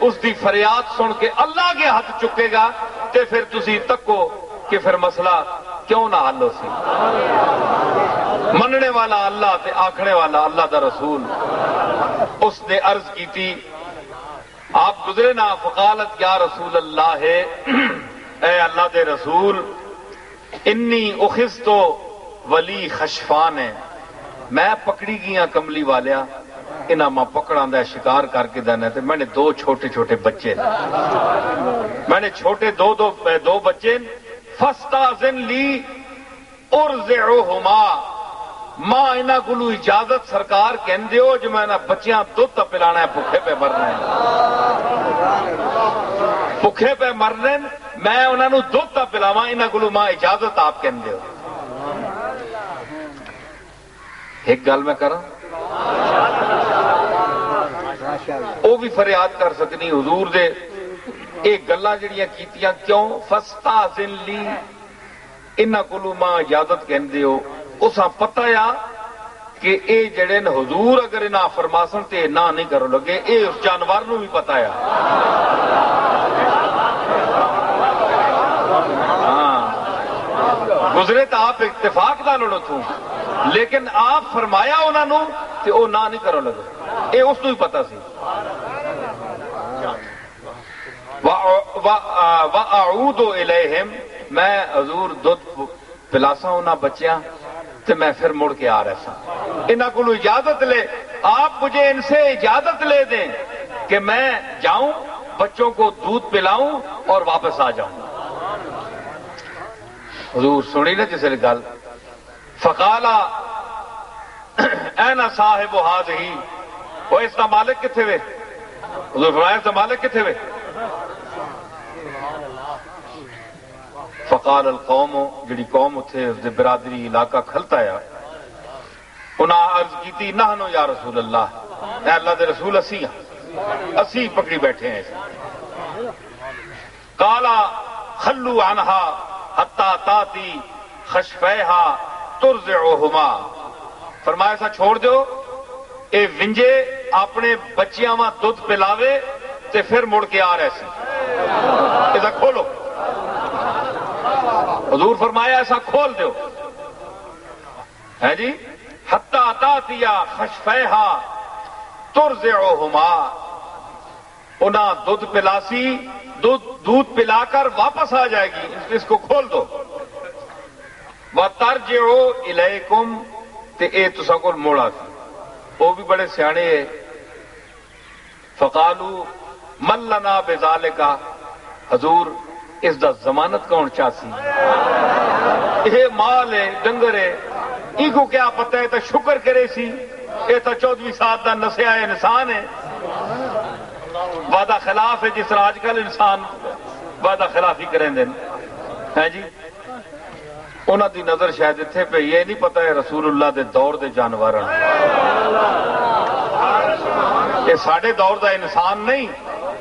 A: اس دی فریاد سن کے اللہ کے ہاتھ چکے گا تے پھر تسی تکو کہ پھر مسئلہ کیوں نہ حل ہو سی۔ مننے والا اللہ تے آکھنے والا اللہ دا رسول، اس نے عرض کی تھی، آپ گزرے نا، فقالت یا رسول اللہ ہے، اے اللہ دے رسول، انی اخذتو ولی خشفان ہے، میں پکڑی گیا کملی والیا، انہاں ماں پکڑاں دا شکار کر کے دینا تے میں نے دو چھوٹے چھوٹے بچے، میں نے چھوٹے دو بچے، فاستاذن لی ارضعہما، ماں انہاں کولو اجازت سرکار کہندے ہو جو میں بچیاں دودھ پلانا ہے، بھوکے پہ مرنا ہے، بھوکے پہ مرنے، میں انہاں نو دودھ پلاواں، انہاں کولو ماں اجازت آپ کہندے ہو۔ ایک گل میں کراں، وہ بھی فریاد کر سکنی حضور دے ایک گلاں جڑیاں کیتیاں کیوں، فاستاذن لی، انہاں کولو ماں اجازت کہندے ہو، اساں پتہ یا کہ اے جڑے حضور اگر انہاں فرماسن تے نہ نہیں کرو لگے، اے اس جانور نو بھی پتہ یا، گزرے تو آپ اتفاق نہ لڑو تھوں، لیکن آپ فرمایا انہوں نے تے او نہ نہیں کرو لگے، اے اس کو ہی پتا سی۔ وَأَعُودُ إِلَيْهِمْ میں حضور دودھ پلاسا انہاں بچیاں تو میں پھر مڑ کے آ رہا سا انہاں کو اجازت لے آپ مجھے ان سے اجازت لے دیں کہ میں جاؤں بچوں کو دودھ پلاؤں اور واپس آ جاؤں حضور سنی نا جسے گل فقال اين صاحب هذه وہ اس کا مالک کتنے وے حضور فرمایا اس کا مالک کتنے وے فقال القوم جڑی قوم اتھے اس دے برادری علاقہ کھلتا ہے انہاں عرض کیتی نحنو یا رسول اللہ اے اللہ دے رسول اسی پکڑی بیٹھے ہیں قالا خلو عنها حتی تاتی خشفیها ترزعہما فرمایا سا چھوڑ دو اے ونجے اپنے بچیاں ماں دودھ پلاوے تے پھر مڑ کے آ رہے سے ایسا کھولو حضور فرمایا ایسا کھول دو ہے جی حتی تاتیا خشفیہا ترزعہما انہاں دودھ پلاسی دودھ پلا کر واپس آ جائے گی اس کو کھول دو وَتَرْجِعُوا إِلَيْكُمْ تے اے تساں کول موڑا سی وہ بھی بڑے سیانے ہے فقالو من لنا بذالکا حضور اس دا ضمانت کون چاسی یہ مال ہے ڈنگر ہے ای کو کیا پتہ ہے تو شکر کرے سی یہ تو 14 سال دا نسیا ہے انسان ہے وعدہ خلاف ہے جس طرح آج کل انسان وعدہ خلافی کریں دیں ہے جی انہاں دی نظر شاید اتنے پہ یہ نہیں پتا ہے رسول اللہ دے دور دے جانور یہ ساڈے دور دا انسان نہیں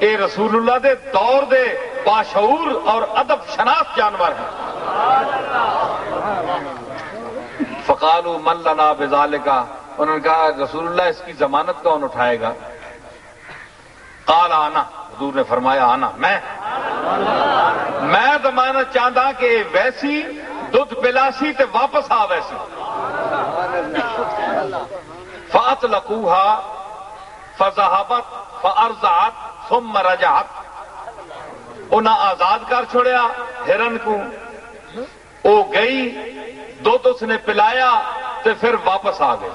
A: یہ رسول اللہ دے دور دے باشعور اور ادب شناس جانور ہیں فقالوا من لنا بذالکا انہوں نے کہا رسول اللہ اس کی ضمانت کون اٹھائے گا قال انا حضور نے فرمایا انا میں ضمانت چاہتا کہ ویسی دودھ پلاسی تے واپس آ ویسی فاطلقوها فذهبت فارضعت ثم رجعت انہاں آزاد کر چھوڑیا ہرن کو وہ گئی دودھ اس نے پلایا تے پھر واپس آ گئی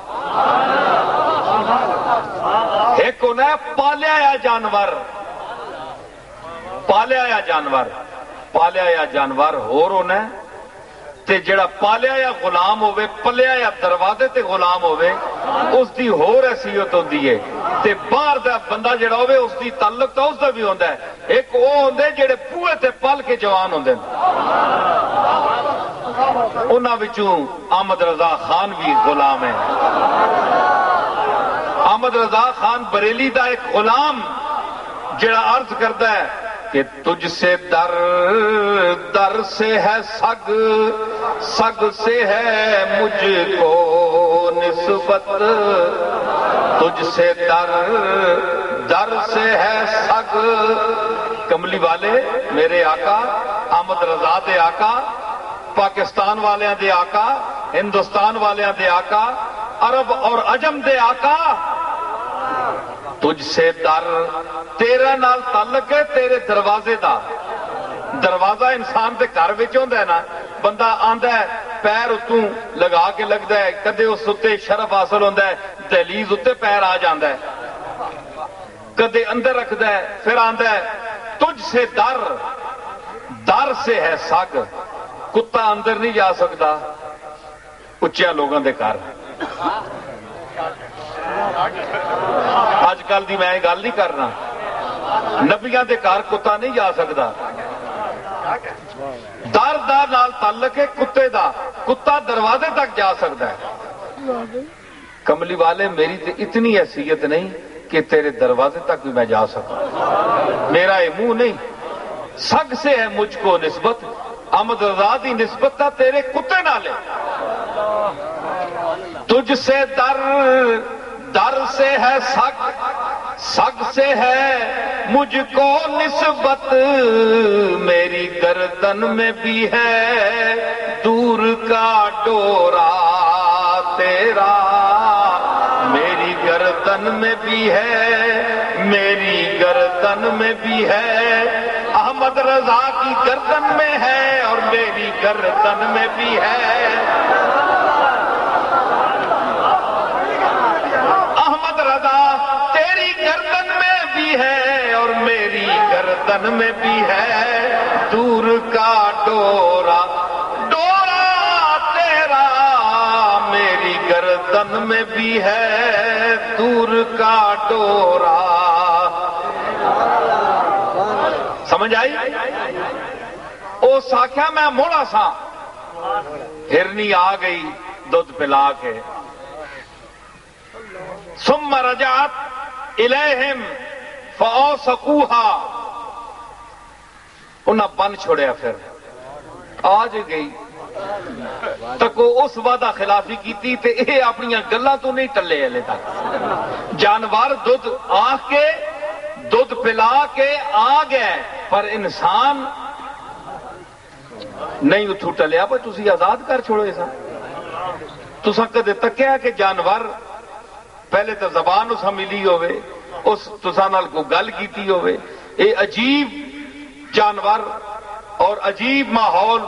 A: ایک انہیں پالیا یا جانور ہور انہیں تے جڑا پالیا یا غلام ہوئے پلیا یا دروازے تے غلام ہوئے اس دی ہور حیثیت ہوندی ہے تے باہر دا بندہ جڑا ہوئے اس دی تعلق تو اس دا بھی ہوندا ہے ایک وہ ہوندے جڑے بوئے تے پل کے جوان ہوندے انہاں وچوں احمد رضا خان بھی غلام ہے احمد رضا خان بریلی دا ایک غلام جڑا عرض کرتا ہے کہ تجھ سے در سے ہے سگ سے ہے مجھ کو نسبت تجھ سے در سے ہے سگ کملی والے میرے آقا احمد رضا دے آقا پاکستان والیاں دے آقا ہندوستان والیاں دے آقا عرب اور عجم دے آقا تجھ سے تیرے نال تعلق ہے تیرے دروازے دا دروازہ انسان دے گھر وچ ہوندا ہے نا بندہ آندا ہے پیر اتوں لگا کے لگدا ہے کدے اس اتے شرف حاصل ہوندا ہے دہلیز اتے پیر آ جاندا ہے کدے اندر رکھدا ہے پھر آندا ہے تجھ سے در سے ہے سگ کتا اندر نہیں جا سکتا اچیا لوگوں دے گھر اج کل دی میں گل نہیں کرنا نبیاں دے گھر کتا نہیں جا سکتا در نال تعلق ہے کتے دا کتا دروازے تک جا سکتا ہے کملی والے میری تے اتنی حیثیت نہیں کہ تیرے دروازے تک بھی میں جا سکوں میرا یہ منہ نہیں سگ سے ہے مجھ کو نسبت احمد رضا دی نسبت تھا تیرے کتے نالے تجھ سے در سے ہے سگ سے ہے مجھ کو نسبت میری گردن میں بھی ہے دور کا ڈورا تیرا میری گردن میں بھی ہے احمد احمد رضا کی گردن میں ہے اور میری گردن میں بھی ہے، احمد رضا تیری گردن میں بھی ہے اور میری گردن میں بھی ہے، دور کا ڈورا ڈورا تیرا میری گردن میں بھی ہے، دور کا ڈورا۔ سمجھ آئی؟ او ساکھیا میں موڑا سا، ہرنی آ گئی دودھ پلا کے، ثم رجعت الیہم فاوثقوها، انہاں بن چھوڑیا، پھر آج گئی تکو اس وعدہ خلافی کیتی تے اے اپنی گلاں تو نہیں ٹلے ہلے تک۔ جانور دودھ آ کے دودھ پلا کے آ گئے پر انسان نہیں اتھو ٹلیا، پر تسی آزاد کر چھوڑو ایسا۔ تسا کدے تکیا کہ جانور پہلے تو زبان اسا ملی ہوئے، اس تسا نال کو گل کیتی ہوئے، اے عجیب جانور اور عجیب ماحول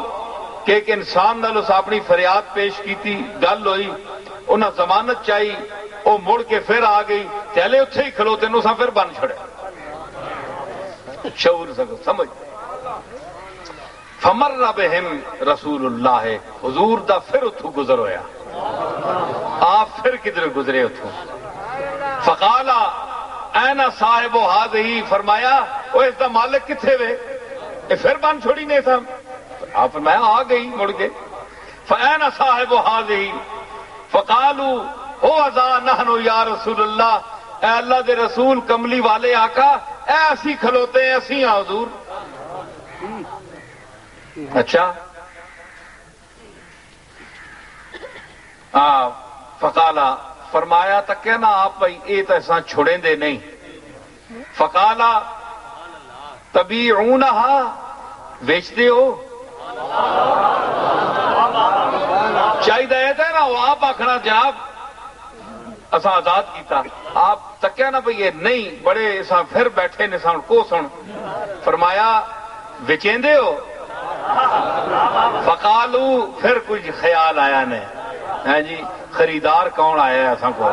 A: کہ ایک انسان نال اس اپنی فریاد پیش کیتی، گل ہوئی، انہاں ضمانت چاہی، وہ مڑ کے پھر آ گئی، چلے اتھے ہی کھلوتے نو سا پھر بن چھڑے۔ شعور سکو سمجھ۔ فمر بہم رسول اللہ، حضور دا پھر اتھو گزر ہویا، آپ پھر کدھر گزرے اتھو۔ فقالا اینا صاحب ہذہ، فرمایا وہ اس دا مالک کتھے وے، اے پھر بن چھوڑی نہیں تھا، آپ فرمایا آ گئی مڑ کے۔ فاینا صاحب ہذہ، فقالوا ہو ذا نحن یا رسول اللہ، اے اللہ دے رسول کملی والے آقا، اے اسی کھلوتے ہیں، اسی ہاں حضور۔ اچھا فقالا، فرمایا تک نا آپ بھائی اے تو ایسا چھوڑیں دے نہیں۔ فقالا تبیعونہا، بیچتے ہو؟ چاہیے تھا نا وہ آپ آخنا جناب اسا آزاد کیتا، آپ تکیا نا بھئی یہ نہیں، بڑے اسا پھر بیٹھے نے سن کو سن۔ فرمایا وچیندے ہو؟ فقالو، پھر کچھ خیال آیا نے، ہاں جی خریدار کون آیا ہے اساں کو،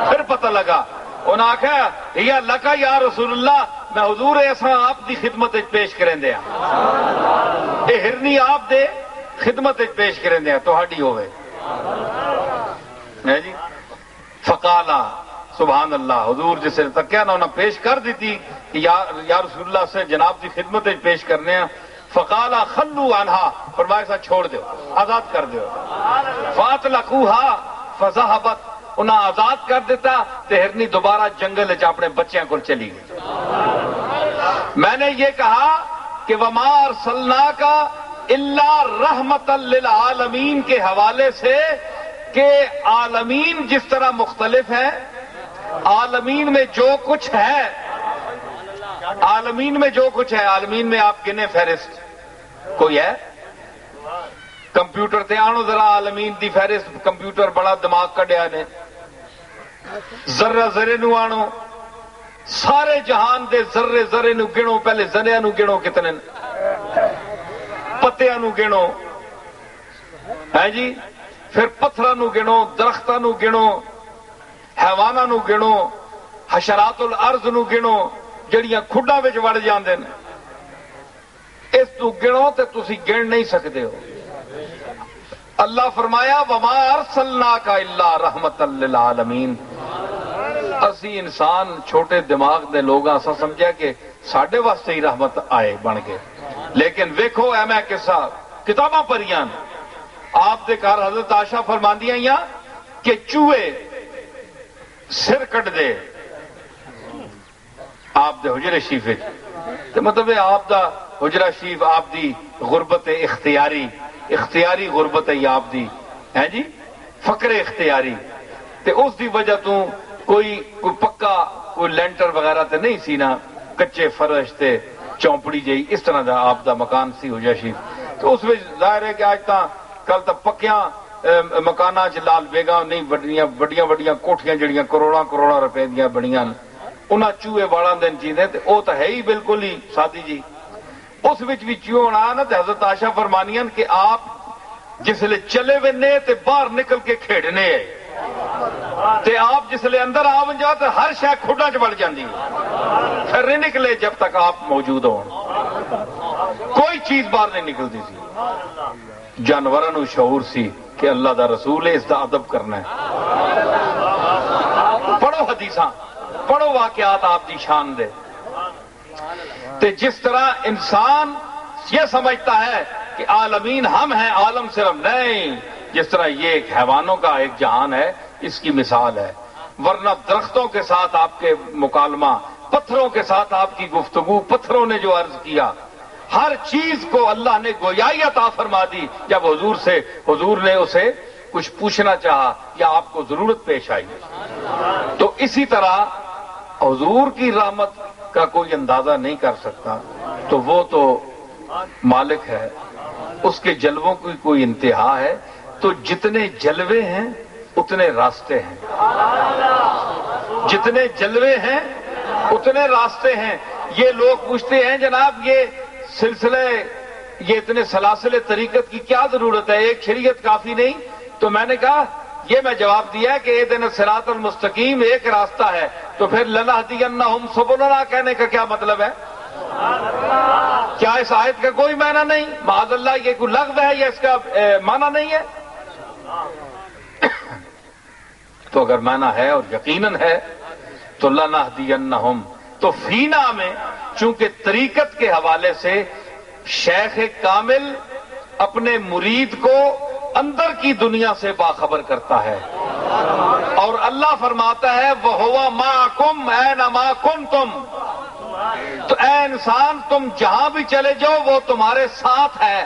A: پھر پتہ لگا، انہاں آخیا یا لکا یا رسول اللہ، میں حضور ایسا آپ دی خدمت پیش کریں دیا، اے ہرنی آپ دے خدمت پیش کریں دیا تہاڈی ہوئے، ہے جی۔ فقالا، سبحان اللہ، حضور جسے تکیا نا انہاں پیش کر دیتی کہ یا رسول اللہ سے جناب دی خدمت پیش کرنے ہیں۔ فقالا خلو عنہا، فرمایا سا چھوڑ دیو، آزاد کر دیو۔ فاطلقوہا فذہبت، انہاں آزاد کر دیتا تے ہرنی دوبارہ جنگل وچ اپنے بچیاں کو چلی گئی۔ میں نے یہ کہا کہ وما ارسلناک الا رحمت للعالمین کے حوالے سے کہ عالمین جس طرح مختلف ہیں، عالمین میں جو کچھ ہے، عالمین میں جو کچھ ہے، عالمین میں آپ گنے فہرست کوئی ہے؟ کمپیوٹر تے آنو ذرا عالمین دی فہرست، کمپیوٹر بڑا دماغ کڈیا نے، ذرہ ذرے نو آنو، سارے جہان دے ذرے ذرے نو گنو، پہلے ذریعہ نو گنو کتنے، پتیاں نو گنو، ہے جی، پھر پتھراں نو گنو، درختاں نو گنو، حیواناں نو گنو، حشرات الارض نو گنو جڑیاں کھڈاں وچ وڑ جاندے نے، اس تو گنو تے تسی گن نہیں سکتے ہو۔ اللہ فرمایا وما ارسلناک الا رحمت للعالمین، اسی انسان چھوٹے دماغ دے لوگ اساں سمجھیا کہ ساڈے واسطے ہی رحمت آئے بن کے، لیکن ویکھو اے میں قصہ کتاباں پڑھیاں، آپ دے گھر حضرت عائشہ فرماندیاں ہیں کہ چوہے سر کٹ دے آپ دے حجرے شریف تے مطلب آپ دا حجرہ شریف آپ دی غربت اختیاری غربت ہے آپ دی، ہے جی فقر اختیاری، تے اس دی وجہ تو کوئی پکا کوئی لینٹر وغیرہ تے نہیں سی نا، کچے فرش تے چونپڑی جئی اس طرح دا آپ دا مکان سی حجرہ شریف، تو اس وچ ظاہر ہے کہ آج تاں کل تک پکیاں مکاناں چ لال بیگاں نہیں، بڑیاں بڑیاں کوٹھیاں جڑیاں کروڑاں روپے دیاں بنیاں انہاں چوہے والاں دن چیندے، تے او تاں ہے ہی بالکل ہی سادی جی، اس وچ ہونا نا تے حضرت عائشہ فرمانیاں کہ آپ جسلے چلے ونے تے باہر نکل کے کھیڈنے تے آپ جسلے اندر آ جاؤ تو ہر شے کھڈاں چ بڑھ جاندی پھر نہیں نکلے جب تک آپ موجود ہون، کوئی چیز باہر نہیں نکلتی سی۔ جانوراں نو شعور سی کہ اللہ دا رسول ہے، اس دا ادب کرنا ہے۔ پڑھو حدیثاں، پڑھو واقعات آپ دی شان دے، تے جس طرح انسان یہ سمجھتا ہے کہ عالمین ہم ہیں، عالم صرف نہیں، جس طرح یہ ایک حیوانوں کا ایک جہان ہے، اس کی مثال ہے۔ ورنہ درختوں کے ساتھ آپ کے مکالمہ، پتھروں کے ساتھ آپ کی گفتگو، پتھروں نے جو عرض کیا، ہر چیز کو اللہ نے گویائی عطا فرما دی جب حضور نے اسے کچھ پوچھنا چاہا یا آپ کو ضرورت پیش آئی۔ تو اسی طرح حضور کی رحمت کا کوئی اندازہ نہیں کر سکتا، تو وہ تو مالک ہے، اس کے جلووں کی کوئی انتہا ہے۔ تو جتنے جلوے ہیں اتنے راستے ہیں، جتنے جلوے ہیں اتنے راستے ہیں۔ یہ لوگ پوچھتے ہیں جناب یہ سلسلے، یہ اتنے سلاسل طریقت کی کیا ضرورت ہے، ایک شریعت کافی نہیں؟ تو میں نے کہا یہ میں جواب دیا کہ اہدنا الصراط المستقیم ایک راستہ ہے، تو پھر لنہدینہم سبلنا کہنے کا کیا مطلب ہے؟ کیا اس آیت کا کوئی معنی نہیں؟ معاذ اللہ یہ کوئی لغو ہے یا اس کا معنی نہیں ہے؟ تو اگر معنی ہے اور یقیناً ہے تو لنہدینہم، تو فینا میں چونکہ طریقت کے حوالے سے شیخ کامل اپنے مرید کو اندر کی دنیا سے باخبر کرتا ہے، اور اللہ فرماتا ہے وَهُوَ مَعَكُمْ أَيْنَمَا كُنْتُمْ، تو اے انسان تم جہاں بھی چلے جاؤ وہ تمہارے ساتھ ہے،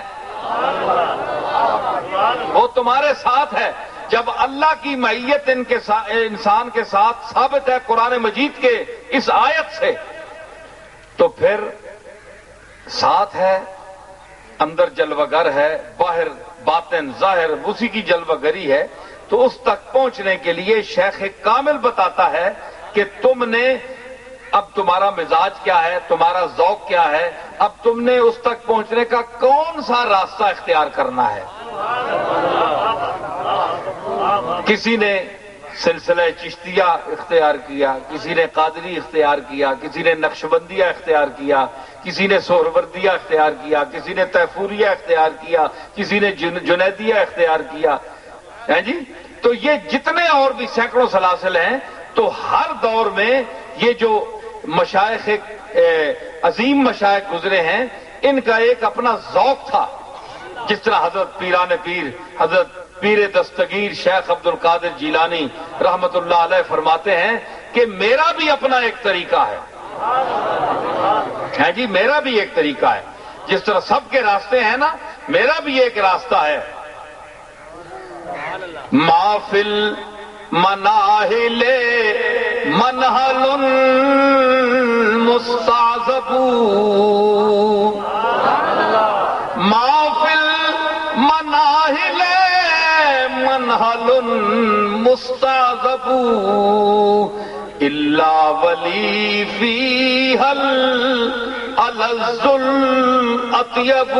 A: وہ تمہارے ساتھ ہے۔ جب اللہ کی معیت انسان کے ساتھ ثابت ہے قرآن مجید کے اس آیت سے، تو پھر ساتھ ہے، اندر جلوگر ہے، باہر باطن ظاہر اسی کی جلوگری ہے۔ تو اس تک پہنچنے کے لیے شیخ کامل بتاتا ہے کہ تم نے اب تمہارا مزاج کیا ہے، تمہارا ذوق کیا ہے، اب تم نے اس تک پہنچنے کا کون سا راستہ اختیار کرنا ہے۔ کسی نے سلسلہ چشتیہ اختیار کیا، کسی نے قادری اختیار کیا، کسی نے نقشبندیہ اختیار کیا، کسی نے سہروردیہ اختیار کیا، کسی نے طیفوریہ اختیار کیا، کسی نے جنیدیہ اختیار کیا ہے جی۔ تو یہ جتنے اور بھی سینکڑوں سلاسل ہیں، تو ہر دور میں یہ جو مشائخ عظیم مشائخ گزرے ہیں ان کا ایک اپنا ذوق تھا۔ جس طرح حضرت پیران پیر، حضرت پیر دستگیر شیخ عبد القادر جیلانی رحمت اللہ علیہ فرماتے ہیں کہ میرا بھی اپنا ایک طریقہ ہے جی، میرا بھی ایک طریقہ ہے، جس طرح سب کے راستے ہیں نا، میرا بھی ایک راستہ ہے۔ محفل مناہل منہل مستعذب، محفل مناہل منہل مستعذب، الا ولی فیہا الالذ الاطیب۔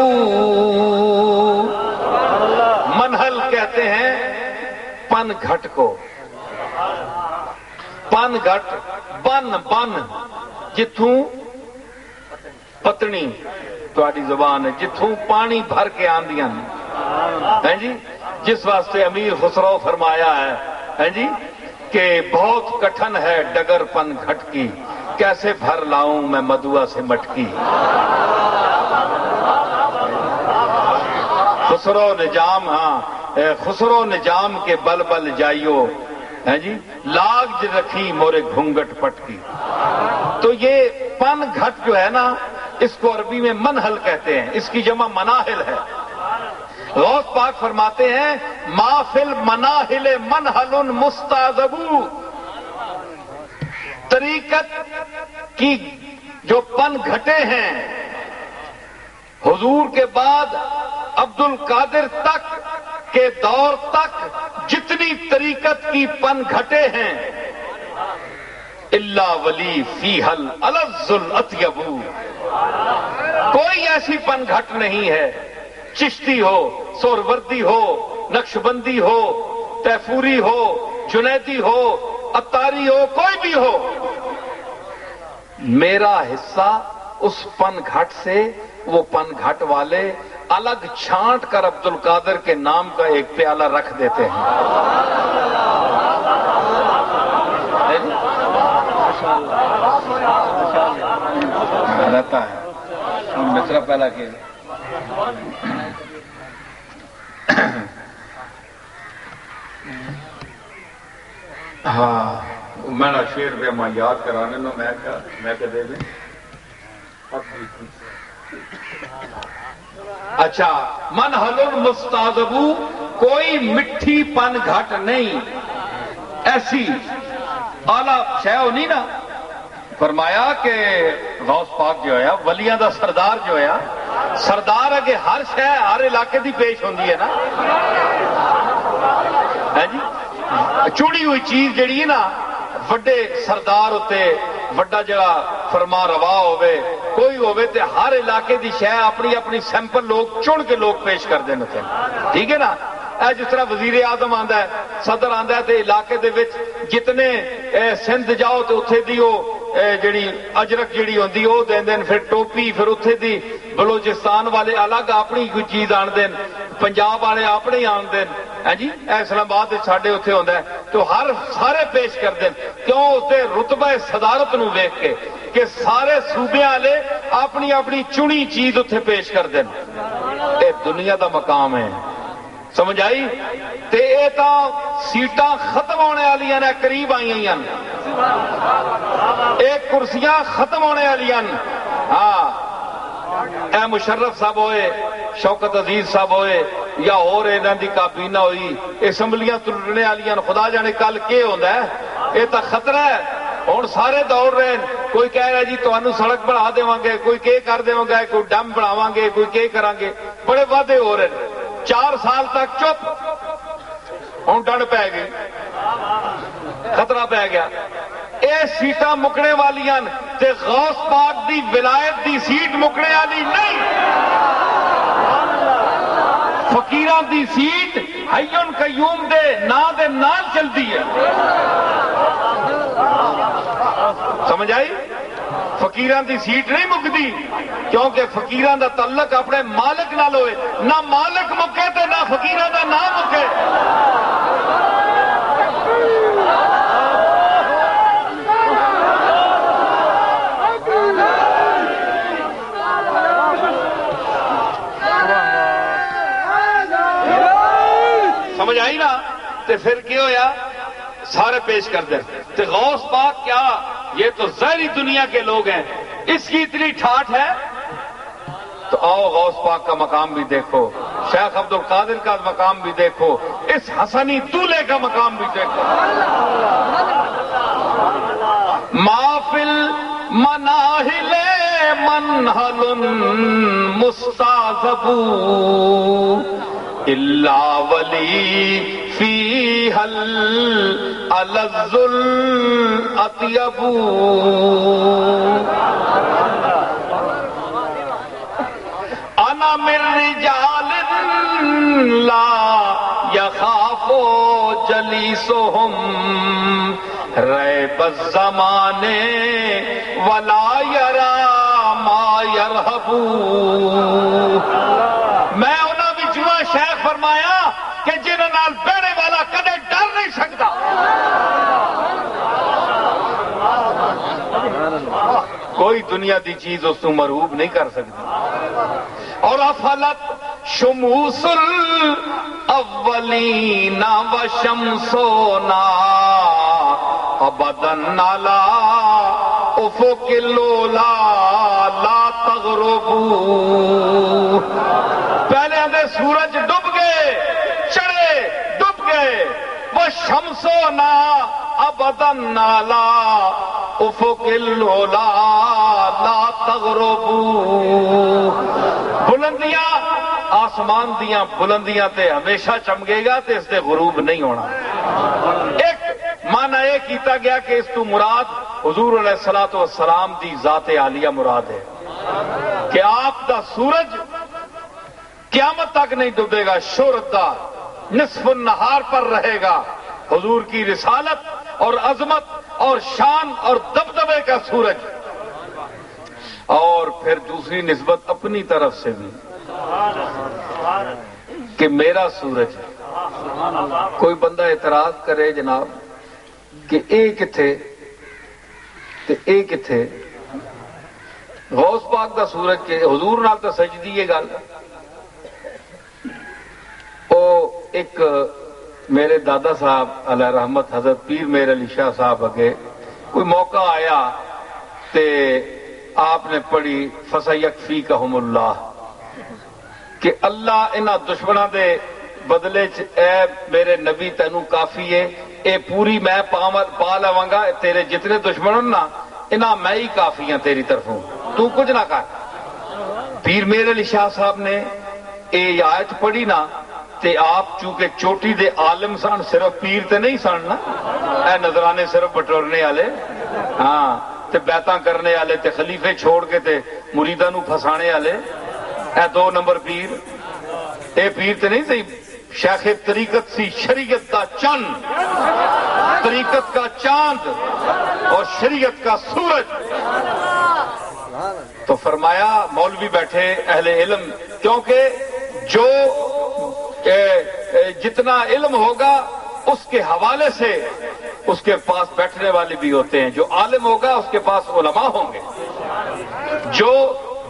A: منہل کہتے ہیں پن گھٹ کو، پن گھٹ بن جتھوں پتنی تہاڈی زبان ہے، جتھوں پانی بھر کے آندیاں ہیں جی، جس واسطے امیر خسرو فرمایا ہے جی کہ بہت کٹھن ہے ڈگر پن گھٹ کی، کیسے بھر لاؤں میں مدعا سے مٹکی۔ خسرو نجام، ہاں خسرو نجام کے بل بل جائیو ہے جی، لاگ رکھی مورے گھونگٹ پٹکی۔ تو یہ پن گھٹ جو ہے نا، اس کو عربی میں منہل کہتے ہیں، اس کی جمع مناہل ہے۔ غوث پاک فرماتے ہیں محفل مناہل منہل مستعذب، طریقت کی جو پن گھٹے ہیں حضور کے بعد عبد القادر تک کے دور تک جتنی طریقت کی پن گھٹے ہیں، الا ولی فیہ الالذ الاطیب، کوئی ایسی پن گھٹ نہیں ہے، چشتی ہو، سہروردی ہو، نقشبندی ہو، تیفوری ہو، جنیدی ہو، عطاری ہو، کوئی بھی ہو، میرا حصہ اس پن گھٹ سے، وہ پن گھٹ والے الگ چھانٹ کر عبد القادر کے نام کا ایک پیالہ رکھ دیتے ہیں۔ رہتا ہے مصرا پہلا کے ہاں میں نے شیر پہ میں یاد کرانے نو میں کہ دے دیں۔ اچھا، منہل مستعذب، کوئی مٹھی پن گھٹ نہیں، ایسی اعلی شے ہونی نا۔ فرمایا کہ غوث پاک جو ہے ولیاں دا سردار جو ہے، سردار اگے ہر شے ہر علاقے دی پیش ہوندی ہے نا، ہے جی، چوڑی ہوئی چیز جڑی ہے نا، وڈے سردار ہوتے وڈا جڑا فرما روا ہوئے کوئی ہوئے تے ہر علاقے دی شے اپنی اپنی سیمپل لوگ چن کے لوگ پیش کر دیں تے، ٹھیک ہے نا۔ اے جس طرح وزیر اعظم آندا ہے، صدر آندا ہے تے علاقے دے وچ جتنے سندھ جاؤ تے اتھے دی او جڑی اجرک جڑی ہوندی او دین دین، پھر ٹوپی، پھر اتھے دی بلوچستان والے الگ اپنی کوئی چیز آن دین، پنجاب والے اپنے آن دین، ہے جی، اسلام آباد ساڈے اتنے ہوندا ہے تو ہر سارے پیش کر دین، کیوں اسے رتبہ صدارت نو ویکھ کے کہ سارے صوبے والے اپنی اپنی چنی چیز اتنے پیش کر دین۔ اے دنیا دا مقام ہے، سمجھ آئی؟ تے اے تاں سیٹاں ختم ہونے والی ہیں، قریب آئی ہیں، ایک کرسیاں ختم ہونے والی ہیں۔ ہاں، اے مشرف صاحب ہوئے، شوکت عزیز صاحب ہوئے، یا اور انہاں دی کابینہ ہوئی، اسمبلیاں ٹوٹنے والی ہیں، خدا جانے کل کے ہوندا ہے، یہ تو خطرہ ہے۔ ہن سارے دوڑ رہے ہیں، کوئی کہہ رہا جی تمہوں سڑک بنا دیواں گے، کوئی کے کر دیواں گے، کوئی ڈیم بناواں گے، کوئی کے کران گے، بڑے وعدے ہو رہے ہیں۔ 4 سال تک چپ، ہن ڈنڈ پی گئی، خطرہ پی گیا۔ اے سیٹاں مکنے والی ہیں تے غوث پاک دی ولایت دی سیٹ مکنے والی نہیں، فقیراں دی سیٹ حی قیوم دے نام دے نال چلدی ہے، سمجھ آئی؟ فقیراں دی سیٹ نہیں مکدی، کیونکہ فقیراں دا تعلق اپنے مالک نال ہوئے، نہ مالک مکے تے نہ فقیراں دا نام مکے۔ سمجھ آئی نا؟ تے پھر کیا ہویا؟ سارے پیش کر دیں تے غوث پاک کیا، یہ تو ظاہری دنیا کے لوگ ہیں، اس کی اتنی ٹھاٹھ ہے تو آؤ غوث پاک کا مقام بھی دیکھو، شیخ عبد القادر کا مقام بھی دیکھو، اس حسنی دولے کا مقام بھی دیکھو۔ محفل مناہل منہل مستعذب الا ولی فیہ الالذ الاطیب، انا من رجال لا یخاف جلیسہم ریب الزمان ولا یرا ما یرہب، میں انہاں وچوں شیخ فرمایا کہ جنہاں نال بیٹھنے والا کدے ڈر نہیں سکتا۔ کوئی دنیا دی چیز اس کو مرعوب نہیں کر سکتی۔ اور افلت شموس الاولین وشمسونا ابدا نالا افق الاولا لا تغربو، پہلے آدھے سورج ڈب گئے، چڑھے ڈب گئے، وہ شمسونا ابدا نالا افق الاولا لا تغربو، بلندیاں آسمان دیاں بلندیاں تے ہمیشہ چمکے گا تے اس تے غروب نہیں ہونا۔ ایک مانا یہ کیتا گیا کہ اس تو مراد حضور علیہ الصلوۃ والسلام دی ذات عالیہ مراد ہے کہ آپ دا سورج قیامت تک نہیں ڈوبے گا، شہرت دا نصف النہار پر رہے گا، حضور کی رسالت اور عظمت اور شان اور دبدبے کا سورج۔ اور پھر دوسری نسبت اپنی طرف سے بھی کہ میرا سورج ہے۔ کوئی بندہ اعتراض کرے جناب کہ اے کتھے تے اے کتھے، غوث پاک دا سورج کے حضور نال تے سجدی ہے گل۔ او ایک میرے دادا صاحب علیہ رحمت حضرت پیر میر علی شاہ صاحب اگے کوئی موقع آیا تے آپ نے پڑھی فَسَيَكْفِيكَهُمُ اللَّهُ کہ اللہ انہاں دشمناں دے بدلے اے میرے نبی تینوں کافی ہے، اے پوری میں پا لواں گا، تیرے جتنے دشمن نا انہاں میں ہی کافی ہاں تیری طرفوں، تو کچھ نہ کر۔ پیر میر علی شاہ صاحب نے اے آیت پڑھی نا تے آپ چونکہ چوٹی دے عالم سن، صرف پیر تے نہیں سن نا، اے نظرانے صرف بٹورنے والے، ہاں تے بیعتاں کرنے والے تے خلیفے چھوڑ کے تے مریداں نو پھسانے والے، اے 2 نمبر پیر، اے پیر تے نہیں سی، شیخ طریقت سی، شریعت کا چند، طریقت کا چاند اور شریعت کا سورج۔ تو فرمایا مولوی بیٹھے اہل علم، کیونکہ جو جتنا علم ہوگا اس کے حوالے سے اس کے پاس بیٹھنے والے بھی ہوتے ہیں، جو عالم ہوگا اس کے پاس علماء ہوں گے، جو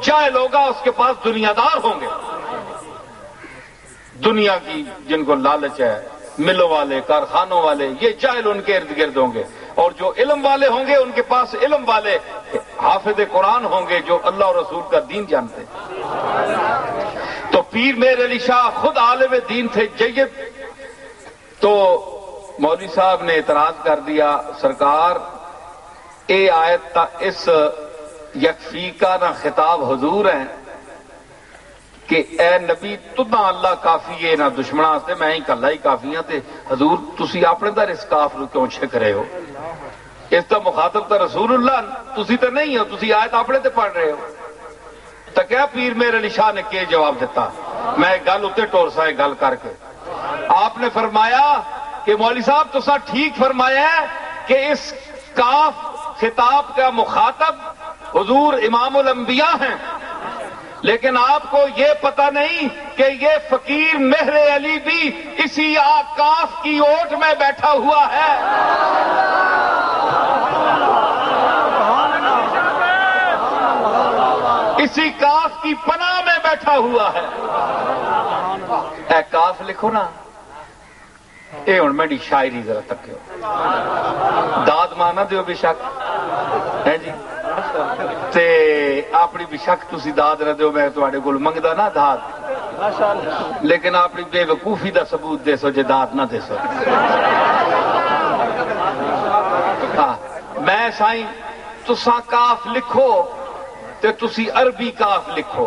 A: جاہل ہوگا اس کے پاس دنیا دار ہوں گے، دنیا کی جن کو لالچ ہے، ملوں والے، کارخانوں والے، یہ جاہل ان کے ارد گرد ہوں گے، اور جو علم والے ہوں گے ان کے پاس علم والے حافظ قرآن ہوں گے جو اللہ اور رسول کا دین جانتے ہیں۔ تو پیر میر علی شاہ خود عالم دین تھے جید، تو مولوی صاحب نے اعتراض کر دیا، سرکار اے آیت اس یکفیکا نہ خطاب حضور ہیں کہ اے نبی تداں اللہ کافی ہے نہ دشمناں سے، میں ہی کلا ہی کافی ہاں، تے حضور تسی اپنے در اس کاف نو کیوں چھک رہے ہو؟ اس دا مخاطب تا رسول اللہ، تسی تے نہیں ہو، تسی آیت اپنے تے پڑھ رہے ہو۔ تو کیا پیر میر علی شاہ نے کیا جواب دیتا؟ میں ایک گل اتنے ٹور سا ایک گل کر کے آپ نے فرمایا کہ مولوی صاحب تسا ٹھیک فرمایا ہے کہ اس کاف خطاب کا مخاطب حضور امام الانبیاء ہیں، لیکن آپ کو یہ پتہ نہیں کہ یہ فقیر مہر علی بھی اسی کاف کی اوٹ میں بیٹھا ہوا ہے۔ اسی کاف کی پناہ میں بیٹھا ہوا ہے۔ اے کاف لکھو نا، اے ہن میری شاعری ذرا تکیو، داد مانا دیو بے شک ہے جی، تے اپنی بے شک تسی داد نہ دیو، میں تواڈے کول منگدا نا داد، لیکن اپنی بے وقوفی دا ثبوت دے سو جے داد نہ دے سو۔ ہاں میں سائیں تساں کاف لکھو تے تسی عربی کاف لکھو،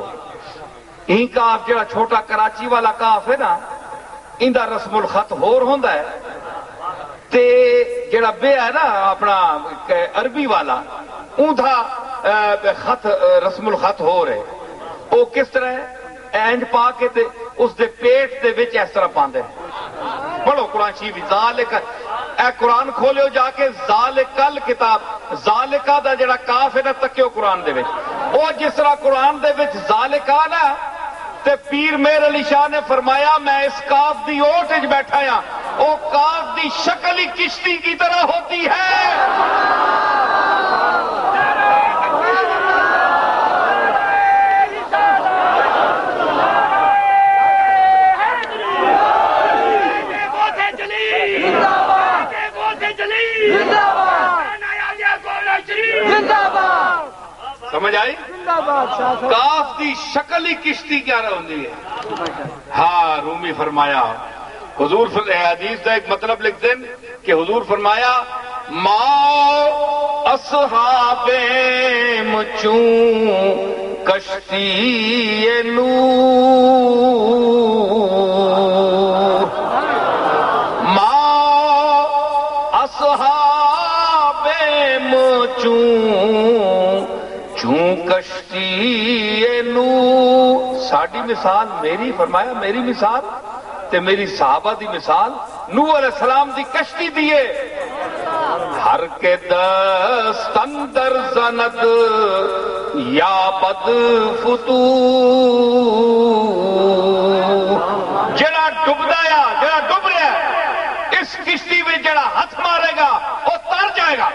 A: این کاف جڑا چھوٹا کراچی والا کاف ہے نا، اندہ رسم الخط ہور ہوندا ہے، تے جڑا بے ہے نا اپنا عربی والا اوندا خط رسم الخط ہو رہے، او کس طرح ہے؟ اینج پا کے تے اس دے پیٹ دے وچ اس طرح پاندے، پڑھو قرآن شریف، ذالک اے قرآن کھولیو جا کے، ذالکل کتاب، ذالکا دا جڑا کاف ہے نا تکیو قرآن دے وچ، او جس طرح قرآن دے وچ ذالکا نا، تے پیر میر علی شاہ نے فرمایا میں اس کاف دی اوٹ وچ بیٹھا ہاں، او کاف دی شکل ہی کشتی کی طرح ہوتی ہے۔ سمجھ آئی؟ کاف کی شکل ہی کشتی کیا ہوتی ہے۔ ہاں رومی فرمایا، حضور حدیث کا ایک مطلب لکھ دیں کہ حضور فرمایا ما اصحاب مچوں کشتی نور، ما اصحاب چوں چوں کشتی نو ساڈی مثال میری فرمایا میری مثال تے میری صحابہ دی مثال نوح علیہ السلام دی کشتی دیے ہر کے دست اندر زند یا بد فتو جڑا ڈبدا یا جڑا ڈب رہا ہے اس کشتی میں جڑا ہاتھ مارے گا وہ تر جائے گا.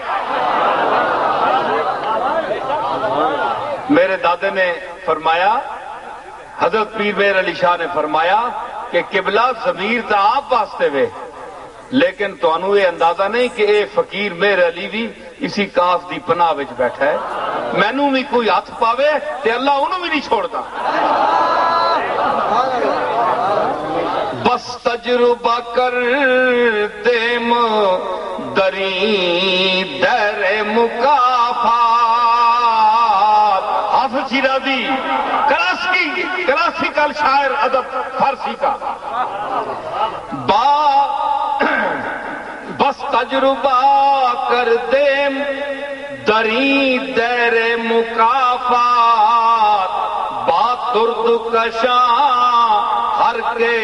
A: میرے دادے نے فرمایا حضرت پیر مہر علی شاہ نے فرمایا کہ قبلہ ضمیر تا آپ واسطے وے لیکن تانوں یہ اندازہ نہیں کہ اے فقیر مہر علی بھی اسی کاف دی پناہ وچ بیٹھا ہے. مینوں بھی کوئی ہاتھ پاوے تے اللہ انہوں بھی نہیں چھوڑتا. بس تجربہ کر دیم دری در مکافات. حافظ شیرازی کلاسیکل شاعر ادب فارسی کا. بس تجربہ کر دیم دری در مکافات بات درد کشاں ہر کے